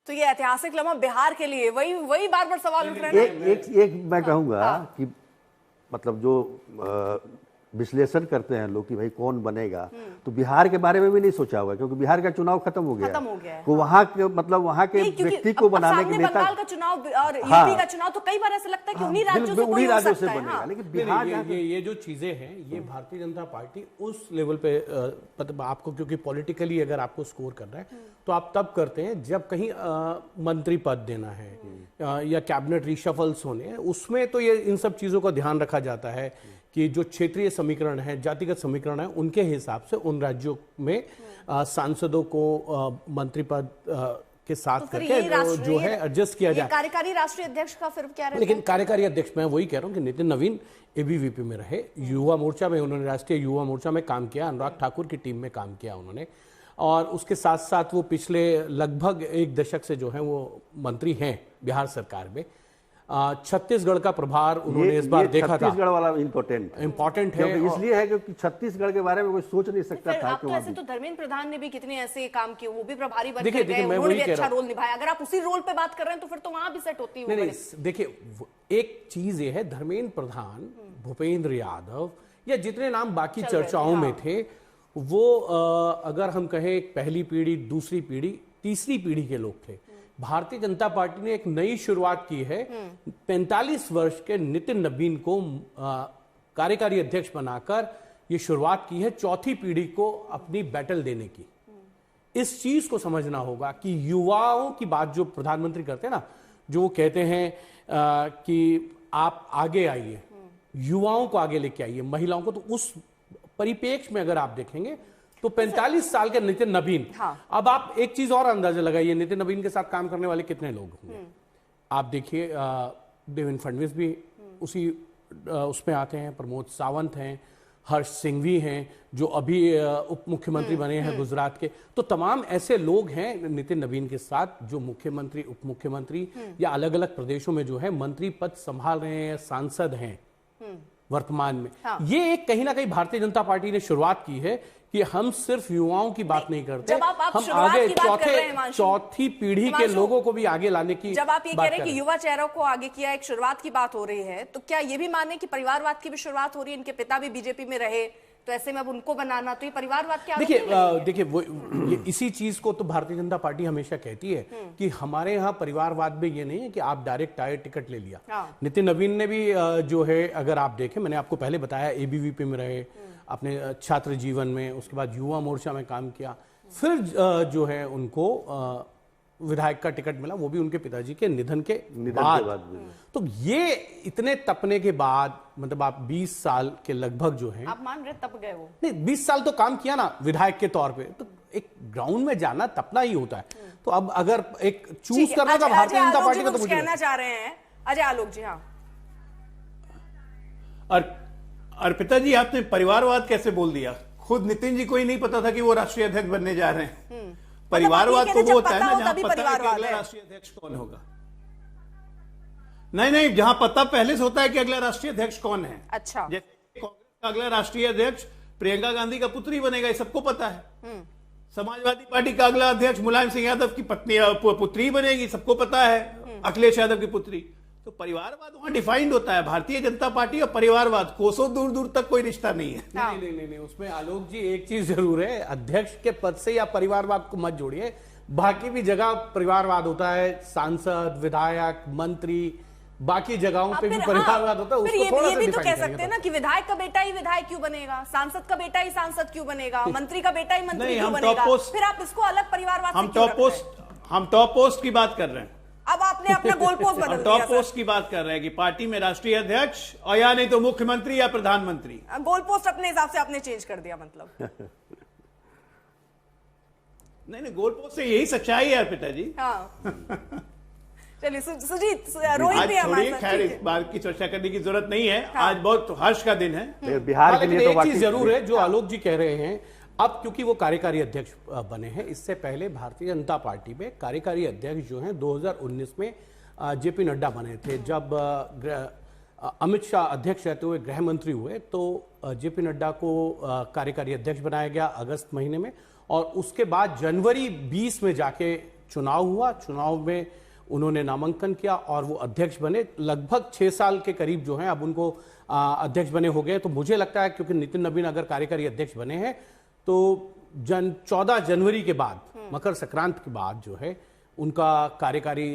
तो ये ऐतिहासिक लम्हा बिहार के लिए, वही बार बार सवाल उठ रहे हैं। एक मैं कहूंगा कि मतलब जो विश्लेषण करते हैं लोग कि भाई कौन बनेगा, तो बिहार के बारे में भी नहीं सोचा होगा, क्योंकि बिहार का चुनाव खत्म हो गया है। तो वहाँ के मतलब वहाँ के व्यक्ति को बनाने के नेता, बंगाल का चुनाव और यूपी का चुनाव तो कई बार ऐसा लगता है कि उन्हीं राज्यों से बनेगा, लेकिन बिहार ये जो चीजें हैं ये भारतीय जनता पार्टी उस लेवल पे आपको, क्योंकि पॉलिटिकली अगर आपको स्कोर करना है तो आप तब करते हैं जब कहीं मंत्री पद देना है या कैबिनेट रिशफल्स होने हैं, उसमें तो ये इन सब चीजों का ध्यान रखा जाता है कि जो क्षेत्रीय समीकरण है, जातिगत समीकरण है, उनके हिसाब से उन राज्यों में सांसदों को मंत्री पद के साथ तो करके जो है एडजस्ट किया जाए। कार्यकारी राष्ट्रीय अध्यक्ष का फिर क्या रहेगा? लेकिन कार्यकारी अध्यक्ष मैं वही कह रहा हूं कि नितिन नवीन एबीवीपी में रहे, युवा मोर्चा में उन्होंने, राष्ट्रीय युवा मोर्चा में काम किया, अनुराग ठाकुर की टीम में काम किया उन्होंने, और उसके साथ साथ वो पिछले लगभग 1 दशक से जो है वो मंत्री हैं बिहार सरकार में। छत्तीसगढ़ का प्रभार उन्होंने इस बार देखा था। छत्तीसगढ़ वाला इम्पोर्टेंट है, इसलिए है क्योंकि छत्तीसगढ़ के बारे में कोई सोच नहीं सकता था। तो ऐसे तो धर्मेंद्र प्रधान ने भी कितने ऐसे काम किए, वो भी प्रभारी बन के गए, उन्होंने भी अच्छा रोल निभाया। अगर आप उसी रोल पे बात कर रहे हैं तो फिर तो वहां भी सेट होती है। नहीं, देखिए एक चीज ये है, धर्मेंद्र प्रधान, भूपेंद्र यादव या जितने नाम बाकी चर्चाओं में थे, वो अगर हम कहें पहली पीढ़ी, दूसरी पीढ़ी, तीसरी पीढ़ी के लोग थे। भारतीय जनता पार्टी ने एक नई शुरुआत की है, 45 वर्ष के नितिन नवीन को कार्यकारी अध्यक्ष बनाकर ये शुरुआत की है 4थी पीढ़ी को अपनी बैटल देने की। इस चीज को समझना होगा कि युवाओं की बात जो प्रधानमंत्री करते हैं ना, जो वो कहते हैं कि आप आगे आइए, युवाओं को आगे लेके आइए, महिलाओं को। तो उस परिप्रेक्ष्य में अगर आप देखेंगे तो 45 साल के नितिन नवीन, अब आप एक चीज और अंदाजा लगाइए, नितिन नवीन के साथ काम करने वाले कितने लोग होंगे। आप देखिए देवेंद्र फडणवीस भी उसी उसमें आते हैं, प्रमोद सावंत हैं, हर्ष सिंघवी हैं जो अभी उप मुख्यमंत्री बने हैं गुजरात के। तो तमाम ऐसे लोग हैं नितिन नवीन के साथ जो मुख्यमंत्री, उप मुख्यमंत्री या अलग अलग प्रदेशों में जो है मंत्री पद संभाल रहे हैं, सांसद हैं वर्तमान में। ये एक कहीं ना कहीं भारतीय जनता पार्टी ने शुरुआत की है कि हम सिर्फ युवाओं की बात नहीं करते, हम आगे चौथी पीढ़ी के लोगों को भी आगे लाने की। जब आप ये कह रहे हैं कि युवा चेहरों को आगे किया, एक शुरुआत की बात हो रही है, तो क्या ये भी माने कि परिवारवाद की भी शुरुआत हो रही है? इनके पिता भी बीजेपी में रहे, तो ऐसे में अब उनको बनाना, तो ये परिवारवाद क्या? देखिए वो इसी चीज को तो भारतीय जनता पार्टी हमेशा कहती है कि हमारे यहाँ परिवारवाद में ये नहीं है कि आप डायरेक्ट आए टिकट ले लिया। नितिन नवीन ने भी जो है, अगर आप देखें, मैंने आपको पहले बताया एबीवीपी में रहे, अपने छात्र जीवन में, उसके बाद युवा मोर्चा में काम किया, फिर जो है उनको विधायक का टिकट मिला, वो भी उनके पिताजी के निधन के बाद। तो ये इतने तपने के बाद, मतलब आप 20 साल के लगभग जो है, आप मान रहे तप गए वो? नहीं, 20 साल तो काम किया ना विधायक के तौर पे, तो एक ग्राउंड में जाना तपना ही होता है। तो अब अगर एक चूज करना था भारतीय जनता पार्टी को, तो मुझे कहना चाह रहे हैं अजय आलोक जी। हाँ, और पिताजी आपने परिवारवाद कैसे बोल दिया? खुद नितिन जी को ही नहीं पता था कि वो राष्ट्रीय अध्यक्ष बनने जा रहे हैं। परिवारवाद तो वो होता है ना जहां पता है कि अगला राष्ट्रीय अध्यक्ष कौन होगा। नहीं, जहां पता पहले से होता है कि अगला राष्ट्रीय अध्यक्ष कौन है। अच्छा, जैसे कांग्रेस का अगला राष्ट्रीय अध्यक्ष प्रियंका गांधी का पुत्री बनेगा, ये सबको पता है। समाजवादी पार्टी का अगला अध्यक्ष मुलायम सिंह यादव की पत्नी पुत्री बनेगी, सबको पता है, अखिलेश यादव की पुत्री। तो परिवारवाद वहां डिफाइंड होता है। भारतीय जनता पार्टी और परिवारवाद कोसों दूर दूर तक कोई रिश्ता नहीं है। नहीं, उसमें आलोक जी एक चीज जरूर है, अध्यक्ष के पद से या परिवारवाद को मत जोड़िए, बाकी भी जगह परिवारवाद होता है, सांसद, विधायक, मंत्री, बाकी जगहों पे भी परिवारवाद होता है। उसको थोड़ा सा ये भी तो कह सकते हैं ना कि विधायक का बेटा ही विधायक क्यों बनेगा, सांसद का बेटा ही सांसद क्यों बनेगा, मंत्री का बेटा ही मंत्री क्यों बनेगा, फिर आप इसको अलग परिवारवाद हम टॉप पोस्ट की बात कर रहे हैं। अब आपने अपना गोल पोस्ट बदल दिया। टॉप पोस्ट की बात कर रहे हैं कि पार्टी में राष्ट्रीय अध्यक्ष और या नहीं तो मुख्यमंत्री या प्रधानमंत्री। गोल पोस्ट अपने हिसाब से आपने चेंज कर दिया मतलब। नहीं, गोल पोस्ट से यही सच्चाई है पिताजी। हाँ। चलिए सुजीत, रोहित भी हमारे साथ। खैर, इस बात की चर्चा करने की जरूरत नहीं है। आज बहुत हर्ष का दिन है बिहार के लिए। तो एक चीज जरूर है जो आलोक जी कह रहे हैं, अब क्योंकि वो कार्यकारी अध्यक्ष बने हैं, इससे पहले भारतीय जनता पार्टी में कार्यकारी अध्यक्ष जो हैं 2019 में जेपी नड्डा बने थे। जब अमित शाह अध्यक्ष रहते हुए गृह मंत्री हुए तो जेपी नड्डा को कार्यकारी अध्यक्ष बनाया गया अगस्त महीने में, और उसके बाद जनवरी 20 में जाके चुनाव हुआ। चुनाव में उन्होंने नामांकन किया और वो अध्यक्ष बने। लगभग 6 साल के करीब जो है अब उनको अध्यक्ष बने हो गए। तो मुझे लगता है क्योंकि नितिन नवीन अगर कार्यकारी अध्यक्ष बने हैं तो 14 जनवरी के बाद, मकर संक्रांति के बाद जो है उनका कार्यकारी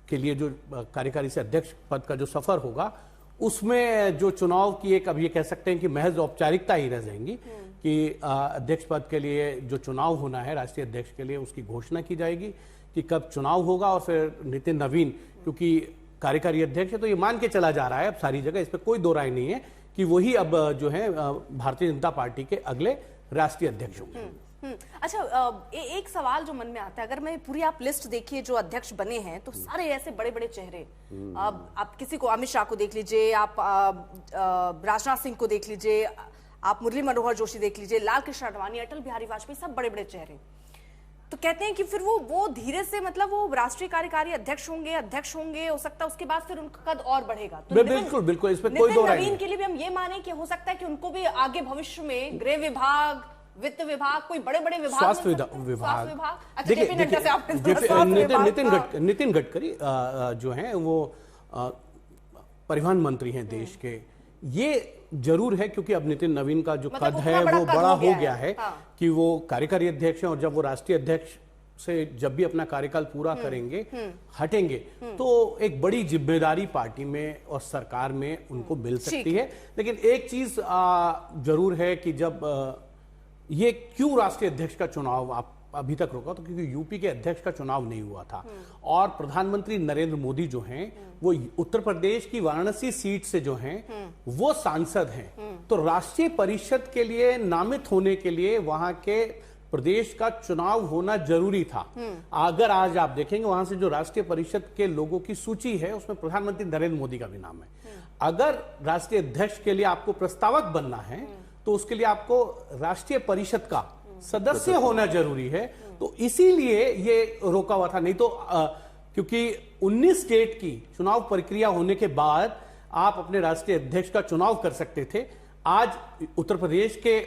के लिए जो कार्यकारी से अध्यक्ष पद का जो सफर होगा, उसमें जो चुनाव की एक, अब ये कह सकते हैं कि महज औपचारिकता ही रह जाएंगी कि अध्यक्ष पद के लिए जो चुनाव होना है राष्ट्रीय अध्यक्ष के लिए, उसकी घोषणा की जाएगी कि कब चुनाव होगा। और फिर नितिन नवीन क्योंकि कार्यकारी अध्यक्ष है तो ये मान के चला जा रहा है अब सारी जगह, इस पर कोई दो राय नहीं है कि वही अब जो है भारतीय जनता पार्टी के अगले राष्ट्रीय अध्यक्ष होंगे। अच्छा, एक सवाल जो मन में आता है, अगर मैं पूरी आप लिस्ट देखिए जो अध्यक्ष बने हैं तो सारे ऐसे बड़े बड़े चेहरे, आप किसी को, अमित शाह को देख लीजिए, आप राजनाथ सिंह को देख लीजिए, आप मुरली मनोहर जोशी देख लीजिए, लाल कृष्ण आडवाणी, अटल बिहारी वाजपेयी, सब बड़े बड़े चेहरे। तो कहते हैं कि फिर वो धीरे से, मतलब वो राष्ट्रीय कार्यकारी अध्यक्ष होंगे, हो सकता है उसके बाद फिर उनका कद और बढ़ेगा। तो बिल्कुल इसमें कोई दो राय नहीं। नवीन के लिए भी हम ये माने कि हो सकता है कि उनको भी आगे भविष्य में गृह विभाग, वित्त विभाग, कोई बड़े बड़े विभाग, स्वास्थ्य विभाग। देखिए नितिन गडकरी जो है वो परिवहन मंत्री हैं देश के। ये जरूर है क्योंकि अब नितिन नवीन का जो कद है वो बड़ा हो गया है कि वो कार्यकारी अध्यक्ष हैं, और जब वो राष्ट्रीय अध्यक्ष से जब भी अपना कार्यकाल पूरा करेंगे, हटेंगे, तो एक बड़ी जिम्मेदारी पार्टी में और सरकार में उनको मिल सकती है। लेकिन एक चीज जरूर है कि जब ये क्यों राष्ट्रीय अध्यक्ष का चुनाव आप अभी तक रोका तो क्योंकि यूपी के अध्यक्ष का चुनाव नहीं हुआ था और प्रधानमंत्री नरेंद्र मोदी जो हैं वो उत्तर प्रदेश की वाराणसी सीट से जो हैं वो सांसद हैं। तो राष्ट्रीय परिषद के लिए नामित होने के लिए वहां के प्रदेश का चुनाव होना जरूरी था। अगर आज आप देखेंगे वहां से जो राष्ट्रीय परिषद के लोगों की सूची है उसमें प्रधानमंत्री नरेंद्र मोदी का भी नाम है। अगर राष्ट्रीय अध्यक्ष के लिए आपको प्रस्तावक बनना है तो उसके लिए आपको राष्ट्रीय परिषद का सदस्य होना जरूरी है। तो इसीलिए ये रोका हुआ था, नहीं तो क्योंकि 19 स्टेट की चुनाव प्रक्रिया होने के बाद आप अपने राष्ट्रीय अध्यक्ष का चुनाव कर सकते थे। आज उत्तर प्रदेश के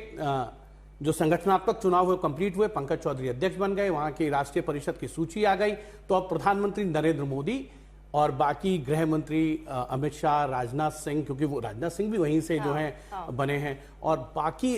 जो संगठनात्मक चुनाव हुए कंप्लीट हुए, पंकज चौधरी अध्यक्ष बन गए, वहां की राष्ट्रीय परिषद की सूची आ गई। तो अब प्रधानमंत्री नरेंद्र मोदी और बाकी गृह मंत्री अमित शाह, राजनाथ सिंह, क्योंकि वो राजनाथ सिंह भी वहीं से जो हैं बने हैं, और बाकी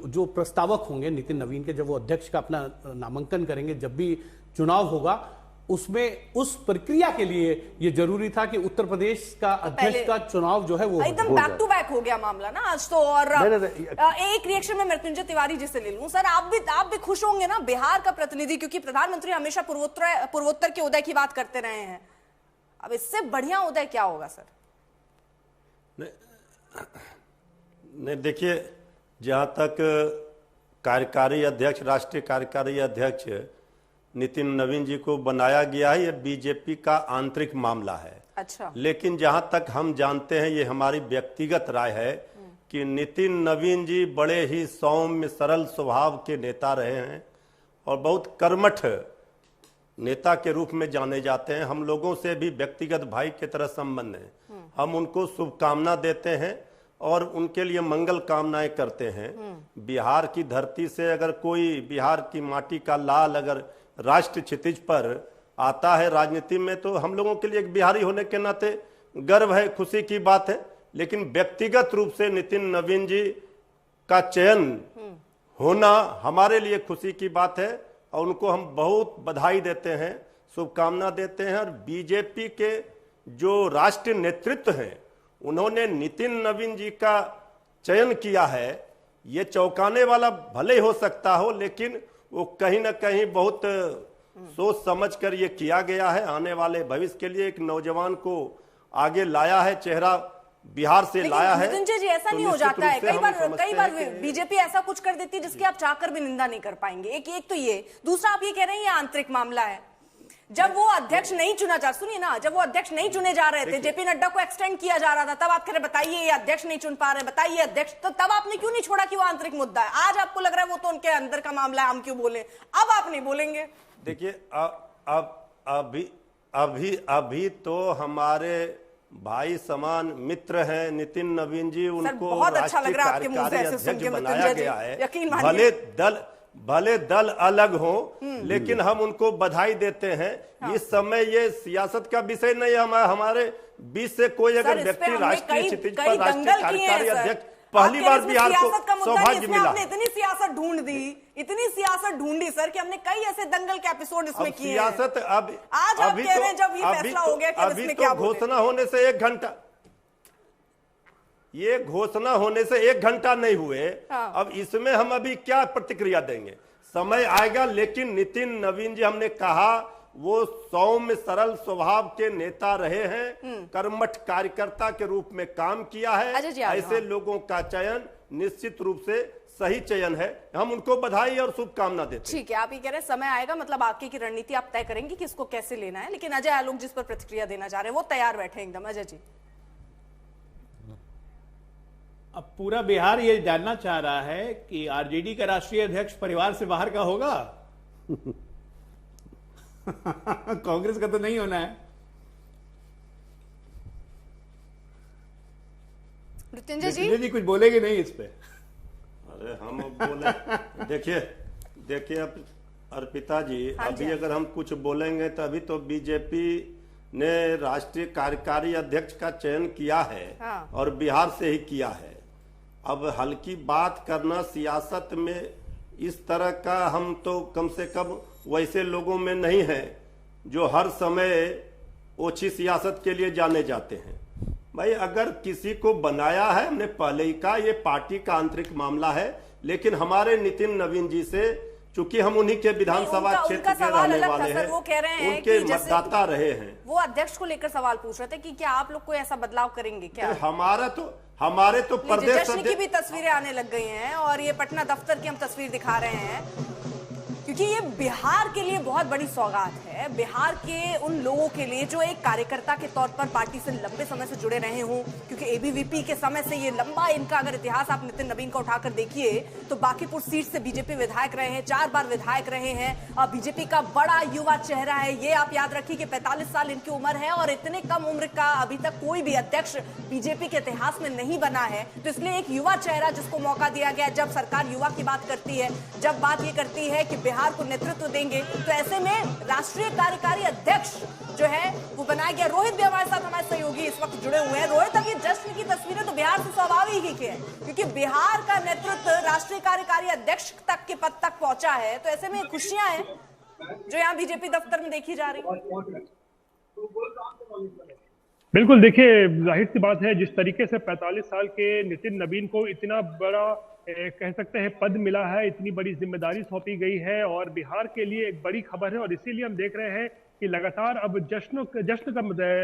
जो प्रस्तावक होंगे नितिन नवीन के, जब वो अध्यक्ष का अपना नामांकन करेंगे, जब भी चुनाव होगा उसमें उस प्रक्रिया के लिए ये जरूरी था कि उत्तर प्रदेश का अध्यक्ष का चुनाव जो है वो एकदम बैक टू बैक हो गया मामला ना आज तो। और एक रिएक्शन में मृत्युंजय तिवारी जी से ले लूं। सर, आप भी खुश होंगे ना, बिहार का प्रतिनिधि, क्योंकि प्रधानमंत्री हमेशा पूर्वोत्तर के उदय की बात करते रहे हैं। अब इससे बढ़िया उदय क्या होगा सर? नहीं, देखिए, जहां तक कार्यकारी अध्यक्ष, राष्ट्रीय कार्यकारी अध्यक्ष नितिन नवीन जी को बनाया गया है, ये बीजेपी का आंतरिक मामला है। अच्छा। लेकिन जहां तक हम जानते हैं, ये हमारी व्यक्तिगत राय है कि नितिन नवीन जी बड़े ही सौम्य सरल स्वभाव के नेता रहे हैं और बहुत कर्मठ नेता के रूप में जाने जाते हैं। हम लोगों से भी व्यक्तिगत भाई की तरह संबंध है। हम उनको शुभकामना देते हैं और उनके लिए मंगल कामनाएं करते हैं। बिहार की धरती से अगर कोई बिहार की माटी का लाल अगर राष्ट्र क्षितिज पर आता है राजनीति में, तो हम लोगों के लिए एक बिहारी होने के नाते गर्व है, खुशी की बात है। लेकिन व्यक्तिगत रूप से नितिन नवीन जी का चयन होना हमारे लिए खुशी की बात है और उनको हम बहुत बधाई देते हैं, शुभकामना देते हैं। और बीजेपी के जो राष्ट्रीय नेतृत्व हैं, उन्होंने नितिन नवीन जी का चयन किया है। ये चौंकाने वाला भले हो सकता हो, लेकिन वो कहीं ना कहीं बहुत सोच समझ कर ये किया गया है। आने वाले भविष्य के लिए एक नौजवान को आगे लाया है, चेहरा बिहार से लाया है। मृत्युंजय जी, ऐसा नहीं हो जाता है कई बार बीजेपी ऐसा कुछ कर देती है जिसकी आप चाहकर भी निंदा नहीं कर पाएंगे। एक तो ये, दूसरा आप ये कह रहे हैं ये आंतरिक मामला है। जब वो अध्यक्ष नहीं चुना जा, सुनिए ना, जब वो अध्यक्ष नहीं चुने जा रहे थे, जेपी नड्डा को एक्सटेंड किया जा रहा था, तब आप कह रहे बताइए ये अध्यक्ष नहीं चुन पा रहे, बताइए अध्यक्ष, तो तब आपने क्यों नहीं छोड़ा कि वो आंतरिक मुद्दा है? आज आपको लग रहा है वो तो उनके अंदर का मामला है, हम क्यों बोले? अब आप नहीं बोलेंगे? देखिए, अभी तो हमारे भाई समान मित्र हैं नितिन नवीन जी, उनको बहुत अच्छा लग रहा है आपके मुंह से ऐसे सुन के बनाया गया है। यकीन मानिए, भले दल अलग हो, लेकिन हम उनको बधाई देते हैं। इस समय ये सियासत का विषय नहीं है। हमारे बीच से कोई अगर व्यक्ति राष्ट्रीय क्षितिज पर राष्ट्रीय कार्यकारी अध्यक्ष, पहली बार बिहार को सौभाग्य मिला। आपने इतनी सियासत ढूंढ दी, इतनी सियासत ढूंढी सर, कि हमने कई ऐसे दंगल के एपिसोड इसमें किए हैं। सियासत अब आज आप कह रहे हैं जब ये फैसला हो गया कि इसमें क्या बोले? घोषणा होने से 1 घंटा, ये घोषणा होने से 1 घंटा नहीं हुए। अब इसमें हम अभी क्या प्रतिक्रिया देंगे? समय आएगा। लेकिन नितिन नवीन जी, हमने कहा, वो सौम्य सरल स्वभाव के नेता रहे हैं, कर्मठ कार्यकर्ता के रूप में काम किया है। ऐसे लोगों का चयन निश्चित रूप से सही चयन है। हम उनको बधाई और शुभकामना देते हैं। ठीक है, आप ये कह रहे हैं समय आएगा, मतलब आगे की रणनीति आप तय करेंगे कि इसको कैसे लेना है। लेकिन अजय आलोक जिस पर प्रतिक्रिया देना चाह रहे हैं वो तैयार बैठे एकदम। अजय जी, अब पूरा बिहार ये जानना चाह रहा है कि आरजेडी का राष्ट्रीय अध्यक्ष परिवार से बाहर का होगा। कांग्रेस का तो नहीं होना है। मृत्युंजय जी कुछ बोलेंगे नहीं इस पे? अरे हम बोले, देखिए अर्पिता जी, अभी अगर हम कुछ बोलेंगे तो अभी तो बीजेपी ने राष्ट्रीय कार्यकारी अध्यक्ष का चयन किया है और बिहार से ही किया है। अब हल्की बात करना सियासत में इस तरह का, हम तो कम से कम वैसे लोगों में नहीं हैं जो हर समय ओछी सियासत के लिए जाने जाते हैं। भाई, अगर किसी को बनाया है, हमने पहले ही कहा, ये पार्टी का आंतरिक मामला है। लेकिन हमारे नितिन नवीन जी से चूंकि हम उन्हीं के विधानसभा क्षेत्र के रहने वाले हैं, वो कह रहे हैं उनके कि मतदाता रहे हैं। वो अध्यक्ष को लेकर सवाल पूछ रहे थे कि क्या आप लोग कोई ऐसा बदलाव करेंगे क्या? हमारे तो प्रदेश जश्न की भी तस्वीरें आने लग गई हैं और ये पटना दफ्तर की हम तस्वीर दिखा रहे हैं, क्योंकि ये बिहार के लिए बहुत बड़ी सौगात है। बिहार के उन लोगों के लिए जो एक कार्यकर्ता के तौर पर पार्टी से लंबे समय से जुड़े रहे हों, क्योंकि एबीवीपी के समय से ये लंबा इनका अगर इतिहास आप नितिन नवीन का उठाकर देखिए तो बांकीपुर सीट से बीजेपी विधायक रहे हैं, 4 बार विधायक रहे हैं और बीजेपी का बड़ा युवा चेहरा है। ये आप याद रखिए कि 45 साल इनकी उम्र है और इतने कम उम्र का अभी तक कोई भी अध्यक्ष बीजेपी के इतिहास में नहीं बना है। तो इसलिए एक युवा चेहरा जिसको मौका दिया गया, जब सरकार युवा की बात करती है, जब बात ये करती है कि बिहार को नेतृत्व देंगे, तो ऐसे में राष्ट्रीय कार्यकारी अध्यक्ष जो है वो बनाया गया। रोहित भी हमारे साथ, हमारे सहयोगी इस वक्त जुड़े हुए हैं। रोहित, अब ये जश्न की तस्वीरें तो बिहार से स्वाभाविक ही है, क्योंकि बिहार का नेतृत्व राष्ट्रीय कार्यकारी अध्यक्ष तक के पद तक पहुंचा है। तो ऐसे में खुशियां हैं जो यहाँ बीजेपी दफ्तर में देखी जा रही है। बिल्कुल, देखिए जाहिर सी बात है, जिस तरीके से 45 साल के नितिन नवीन को इतना बड़ा कह सकते हैं पद मिला है, इतनी बड़ी जिम्मेदारी सौंपी गई है और बिहार के लिए एक बड़ी खबर है। और इसीलिए हम देख रहे हैं कि लगातार अब जश्न का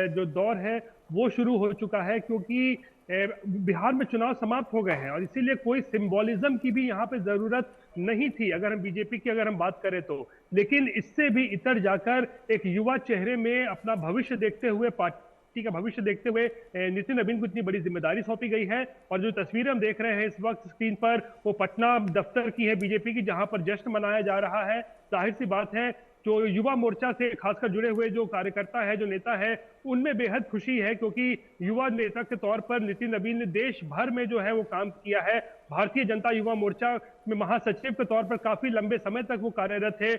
जो दौर है वो शुरू हो चुका है, क्योंकि बिहार में चुनाव समाप्त हो गए हैं और इसीलिए कोई सिंबोलिज्म की भी यहाँ पे जरूरत नहीं थी अगर हम बीजेपी की अगर हम बात करें तो। लेकिन इससे भी इतर जाकर एक युवा चेहरे में अपना भविष्य देखते हुए, पार्टी का भविष्य देखते हुए नितिन नवीन को इतनी बड़ी जिम्मेदारी सौंपी गई है। और जो तस्वीरें हम देख रहे हैं इस वक्त स्क्रीन पर, वो पटना दफ्तर की है बीजेपी की, जहां पर जश्न मनाया जा रहा है। जाहिर सी बात है जो युवा मोर्चा से खासकर जुड़े हुए जो कार्यकर्ता है, जो नेता है, उनमें बेहद खुशी है, क्योंकि युवा नेता के तौर पर नितिन नवीन ने देश भर में जो है वो काम किया है। भारतीय जनता युवा मोर्चा में महासचिव के तौर पर काफी लंबे समय तक वो कार्यरत थे।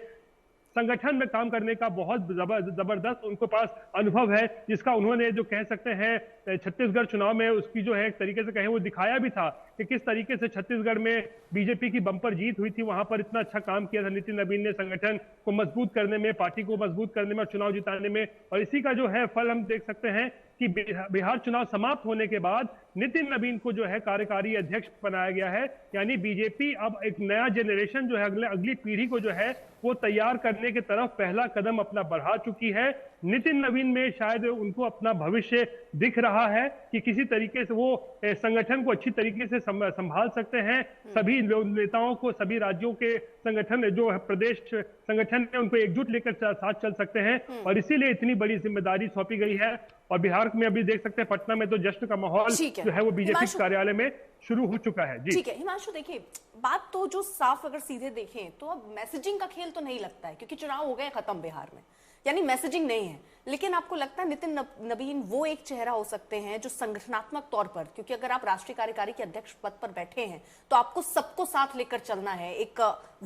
संगठन में काम करने का बहुत जबरदस्त उनके पास अनुभव है, जिसका उन्होंने जो कह सकते हैं छत्तीसगढ़ चुनाव में उसकी जो है एक तरीके से कहें वो दिखाया भी था कि किस तरीके से छत्तीसगढ़ में बीजेपी की बम्पर जीत हुई थी। वहां पर इतना अच्छा काम किया था नितिन नवीन ने, संगठन को मजबूत करने में, पार्टी को मजबूत करने में और चुनाव जिताने में। और इसी का जो है फल हम देख सकते हैं कि बिहार चुनाव समाप्त होने के बाद नितिन नवीन को जो है कार्यकारी अध्यक्ष बनाया गया है। यानी बीजेपी अब एक नया जनरेशन जो है, अगली पीढ़ी को जो है वो तैयार करने की तरफ पहला कदम अपना बढ़ा चुकी है। नितिन नवीन में शायद उनको अपना भविष्य दिख रहा है कि किसी तरीके से वो संगठन को अच्छी तरीके से संभाल सकते हैं। सभी नेताओं को, सभी राज्यों के संगठन जो है, प्रदेश संगठन है, उनको एकजुट लेकर साथ चल सकते हैं और इसीलिए इतनी बड़ी जिम्मेदारी सौंपी गई है। और बिहार में अभी देख सकते हैं पटना में तो जश्न का माहौल जो है वो बीजेपी कार्यालय में शुरू हो चुका है। जी ठीक है हिमांशु, देखिए बात तो जो साफ अगर सीधे देखें तो अब मैसेजिंग का खेल तो नहीं लगता है, क्योंकि चुनाव हो गए खत्म बिहार में, यानी मैसेजिंग नहीं है। लेकिन आपको लगता है नितिन नवीन वो एक चेहरा हो सकते हैं जो संगठनात्मक तौर पर, क्योंकि अगर आप राष्ट्रीय कार्यकारी के अध्यक्ष पद पर बैठे हैं तो आपको सबको साथ लेकर चलना है, एक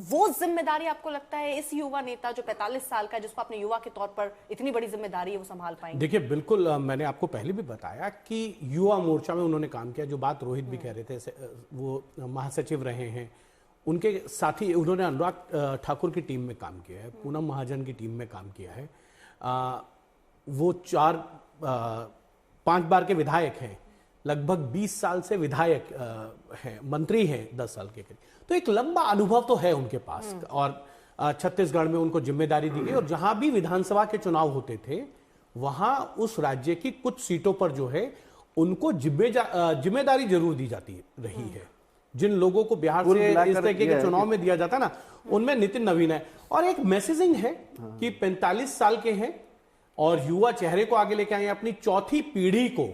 वो जिम्मेदारी आपको लगता है इस युवा नेता जो 45 साल का, जिसको अपने युवा के तौर पर इतनी बड़ी जिम्मेदारी है, वो संभाल पाएंगे? देखिए बिल्कुल, मैंने आपको पहले भी बताया कि युवा मोर्चा में उन्होंने काम किया। जो बात रोहित भी कह रहे थे, वो महासचिव रहे हैं, उनके साथी उन्होंने अनुराग ठाकुर की टीम में काम किया है, पूनम महाजन की टीम में काम किया है। वो 5 बार के विधायक हैं, लगभग 20 साल से विधायक हैं, मंत्री हैं 10 साल के करीब। तो एक लंबा अनुभव तो है उनके पास। और छत्तीसगढ़ में उनको जिम्मेदारी दी गई और जहां भी विधानसभा के चुनाव होते थे वहां उस राज्य की कुछ सीटों पर जो है उनको जिम्मेदारी जरूर दी जाती रही है। जिन लोगों को बिहार से इस तरीके के चुनाव में दिया जाता ना, उनमें नितिन नवीन है। और एक मैसेजिंग है कि 45 साल के हैं और युवा चेहरे को आगे लेके आए। अपनी चौथी पीढ़ी को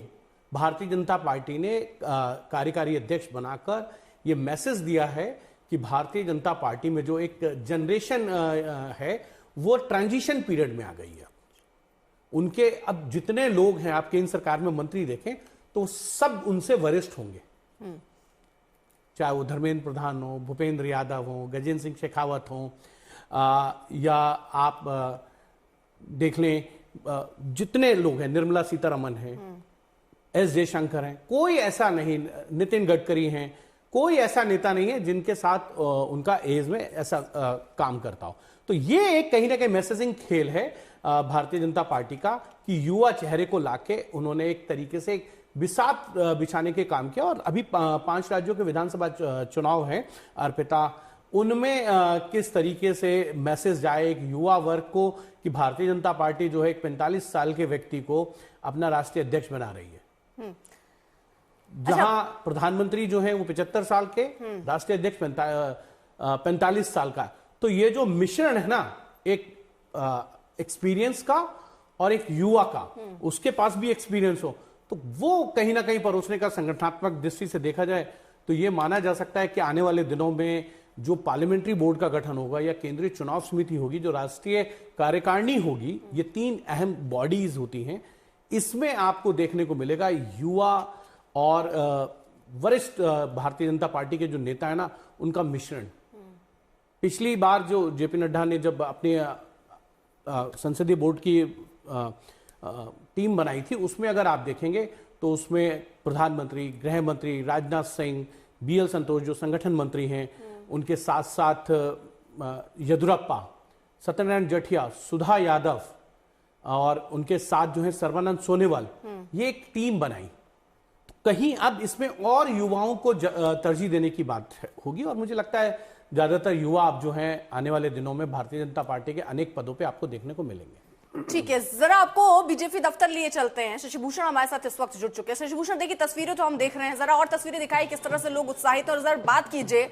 भारतीय जनता पार्टी ने कार्यकारी अध्यक्ष बनाकर यह मैसेज दिया है कि भारतीय जनता पार्टी में जो एक जनरेशन है वो ट्रांजिशन पीरियड में आ गई है। उनके अब जितने लोग हैं आप केंद्र सरकार में मंत्री देखें तो सब उनसे वरिष्ठ होंगे, चाहे वो धर्मेंद्र प्रधान हो, भूपेंद्र यादव हो, गजेंद्र सिंह शेखावत हो, या आप देख लें जितने लोग हैं, निर्मला सीतारमन है, एस जयशंकर हैं, कोई ऐसा नहीं, नितिन गडकरी हैं, कोई ऐसा नेता नहीं है जिनके साथ उनका एज में ऐसा काम करता हो। तो ये एक कहीं ना कहीं मैसेजिंग खेल है भारतीय जनता पार्टी का कि युवा चेहरे को लाके उन्होंने एक तरीके से बिसात बिछाने के काम किया। और अभी 5 राज्यों के विधानसभा चुनाव हैं, अर्पिता उनमें किस तरीके से मैसेज जाए एक युवा वर्ग को कि भारतीय जनता पार्टी जो है एक 45 साल के व्यक्ति को अपना राष्ट्रीय अध्यक्ष बना रही है, जहां प्रधानमंत्री जो है वो 75 साल के, राष्ट्रीय अध्यक्ष 45 साल का। तो ये जो मिश्रण है ना, एक एक्सपीरियंस का और एक युवा का, उसके पास भी एक्सपीरियंस हो, तो वो कहीं ना कहीं परोसने का संगठनात्मक दृष्टि से देखा जाए तो ये माना जा सकता है कि आने वाले दिनों में जो पार्लियामेंट्री बोर्ड का गठन होगा या केंद्रीय चुनाव समिति होगी, जो राष्ट्रीय कार्यकारिणी होगी, ये 3 अहम बॉडीज होती हैं, इसमें आपको देखने को मिलेगा युवा और वरिष्ठ भारतीय जनता पार्टी के जो नेता है ना, उनका मिश्रण। पिछली बार जो जेपी नड्डा ने जब अपने संसदीय बोर्ड की टीम बनाई थी, उसमें अगर आप देखेंगे तो उसमें प्रधानमंत्री, गृह मंत्री राजनाथ सिंह, बीएल संतोष जो संगठन मंत्री हैं, उनके साथ साथ येदियुरप्पा, सत्यनारायण जटिया, सुधा यादव और उनके साथ जो है सर्बानंद सोनोवाल, ये एक टीम बनाई। तो कहीं अब इसमें और युवाओं को तरजीह देने की बात होगी और मुझे लगता है ज्यादातर युवा अब जो हैं आने वाले दिनों में भारतीय जनता पार्टी के अनेक पदों पे आपको देखने को मिलेंगे। ठीक है, जरा आपको बीजेपी दफ्तर लिए चलते हैं। शशि भूषण हमारे साथ इस वक्त जुड़ चुके हैं। शशि भूषण, देखिए तस्वीरें तो हम देख रहे हैं, जरा और तस्वीरें दिखाई किस तरह से लोग उत्साहित, और जरा बात कीजिए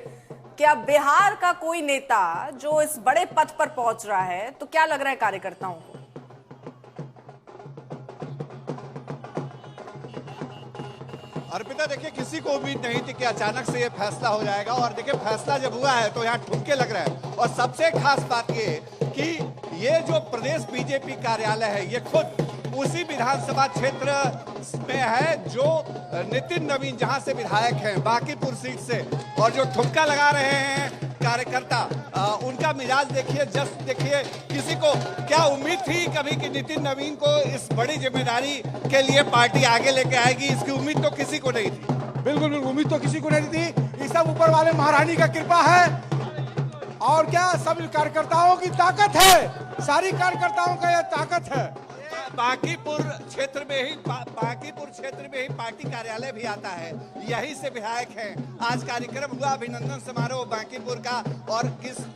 कि अब बिहार का कोई नेता जो इस बड़े पद पर पहुंच रहा है, तो क्या लग रहा है कार्यकर्ताओं को? अर्पिता, देखिए किसी को उम्मीद नहीं थी कि अचानक से ये फैसला हो जाएगा, और देखिए फैसला जब हुआ है तो यहाँ ठुमके लग रहे हैं। और सबसे खास बात ये कि ये जो प्रदेश बीजेपी कार्यालय है, ये खुद उसी विधानसभा क्षेत्र में है जो नितिन नवीन जहां से विधायक हैं, बांकीपुर सीट से, और जो ठुमका लगा रहे हैं कार्यकर्ता, उनका मिजाज देखिए, जस्ट देखिए। किसी को क्या उम्मीद थी कभी कि नितिन नवीन को इस बड़ी जिम्मेदारी के लिए पार्टी आगे लेके आएगी? इसकी उम्मीद तो किसी को नहीं थी। बिल्कुल बिल्कुल, उम्मीद तो किसी को नहीं थी। ये सब ऊपर वाले महारानी का कृपा है, और क्या सब कार्यकर्ताओं की ताकत है, सारी कार्यकर्ताओं का यह ताकत है। बांकीपुर क्षेत्र में ही पार्टी कार्यालय भी आता है, यही से विधायक हैं। आज कार्यक्रम हुआ अभिनंदन समारोह बांकीपुर का, और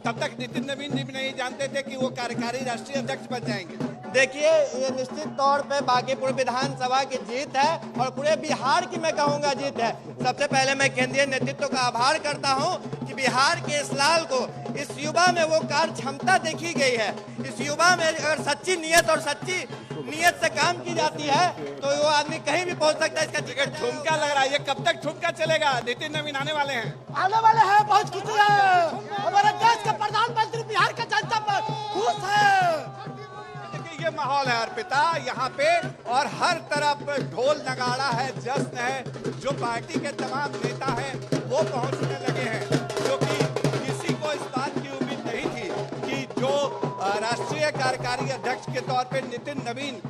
तब तक नितिन नवीन जी भी नहीं जानते थे कि वो कार्यकारी राष्ट्रीय अध्यक्ष बन जाएंगे। देखिए, ये निश्चित तौर पे बांकीपुर विधानसभा की जीत है और पूरे बिहार की मैं कहूँगा जीत है। सबसे पहले मैं केंद्रीय नेतृत्व का आभार करता हूँ कि बिहार के इस लाल को, इस युवा में वो कार्य क्षमता देखी गई है। इस युवा में अगर सच्ची नीयत और सच्ची नीयत से काम की जाती है तो वो आदमी कहीं भी पहुंच सकता है। इसका टिकट ठुमका लग रहा है, ये कब तक ठुमका चलेगा? नितिन नवीन आने वाले हैं, बहुत खुशी है। हमारे देश के प्रधानमंत्री बिहार का जनता पर खुश है। ये माहौल है अर्पिता यहाँ पे, और हर तरफ ढोल नगाड़ा है, जश्न है। जो पार्टी के तमाम नेता हैं वो पहुंचने लगे हैं, क्योंकि किसी को इस बात की उम्मीद नहीं थी कि जो राष्ट्रीय कार्यकारी अध्यक्ष के तौर पे नितिन नवीन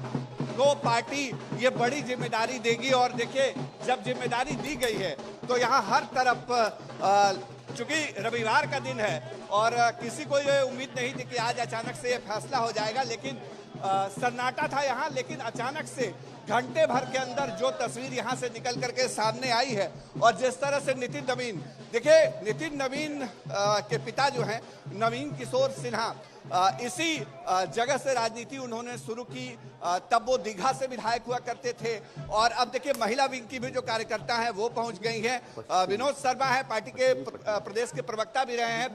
को पार्टी ये बड़ी जिम्मेदारी देगी। और देखिए, जब जिम्मेदारी दी गई है तो यहाँ हर तरफ, चूंकि रविवार का दिन है और किसी को ये उम्मीद नहीं थी कि आज अचानक से ये फैसला हो जाएगा, लेकिन सन्नाटा था यहाँ। लेकिन अचानक से घंटे भर के अंदर जो तस्वीर यहाँ से निकल करके सामने आई है, और जिस तरह से नितिन नवीन, देखिए नितिन नवीन के पिता जो हैं नवीन किशोर सिन्हा, इसी जगह से राजनीति उन्होंने शुरू की, तब वो दीघा से विधायक हुआ करते थे। और अब देखिए महिला विंग की भी जो कार्यकर्ता हैं वो पहुंच गई हैं। विनोद शर्मा है, पार्टी के प्रदेश के प्रवक्ता भी रहे हैं।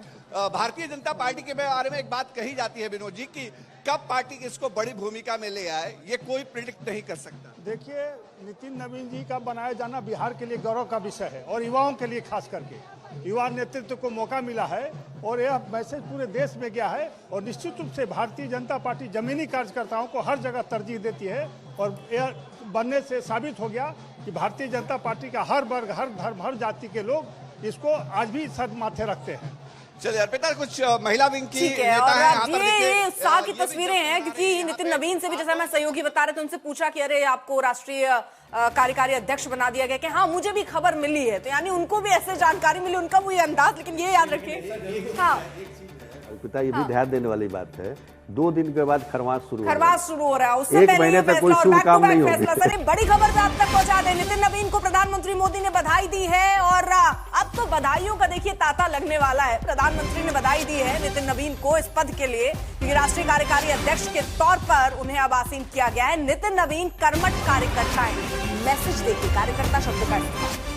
भारतीय जनता पार्टी के बारे में एक बात कही जाती है विनोद जी की कब पार्टी इसको बड़ी भूमिका में ले आए, ये कोई प्रिडिक्ट नहीं कर सकता। देखिए, नितिन नवीन जी का बनाया जाना बिहार के लिए गौरव का विषय है, और युवाओं के लिए खास करके युवा नेतृत्व को मौका मिला है, और यह मैसेज पूरे देश में गया है। और निश्चित रूप से भारतीय जनता पार्टी जमीनी कार्यकर्ताओं को हर जगह तरजीह देती है, और यह बनने से साबित हो गया कि भारतीय जनता पार्टी का हर वर्ग, हर धर्म, हर जाति के लोग इसको आज भी सर माथे रखते हैं। चलिए अर्पिता, कुछ महिला विंग की ठीक है, और ये उत्साह की तस्वीरें हैं, क्योंकि नितिन नवीन से भी, जैसा मैं सहयोगी बता रहे थे, उनसे पूछा कि अरे आपको राष्ट्रीय कार्यकारी अध्यक्ष बना दिया गया, कि हाँ मुझे भी खबर मिली है, तो यानी उनको भी ऐसे जानकारी मिली, उनका वही अंदाज। लेकिन ये याद रखिए, हाँ अर्पिता, ये भी ध्यान देने वाली बात है 2 दिन के बाद खरवास शुरू हो रहा है। उससे एक पहले महीने तक कोई शुभ काम नहीं होगा। सर एक बड़ी खबर पे आप तक पहुंचा दें, नितिन नवीन को प्रधानमंत्री मोदी ने बधाई दी है और अब तो बधाइयों का देखिए तांता लगने वाला है। प्रधानमंत्री ने बधाई दी है नितिन नवीन को इस पद के लिए, क्योंकि राष्ट्रीय कार्यकारी अध्यक्ष के तौर पर उन्हें अब आसीन किया गया है। नितिन नवीन कर्मठ कार्यकर्ता है, मैसेज देती कार्यकर्ता शब्द का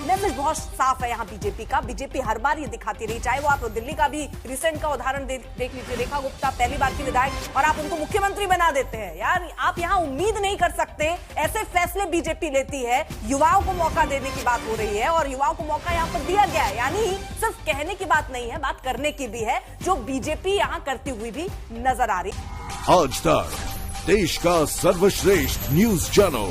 मैसेज बहुत साफ है यहाँ बीजेपी का। बीजेपी हर बार ये दिखाती रही, चाहे वो आप दिल्ली का भी रिसेंट का उदाहरण देख लीजिए, रेखा गुप्ता पहली बार की विधायक और आप उनको मुख्यमंत्री बना देते हैं। यार आप यहाँ उम्मीद नहीं कर सकते, ऐसे फैसले बीजेपी लेती है। युवाओं को मौका देने की बात हो रही है और युवाओं को मौका यहाँ पर दिया गया है, यानी सिर्फ कहने की बात नहीं है, बात करने की भी है, जो बीजेपी यहाँ करती हुई भी नजर आ रही। आज तक देश का सर्वश्रेष्ठ न्यूज चैनल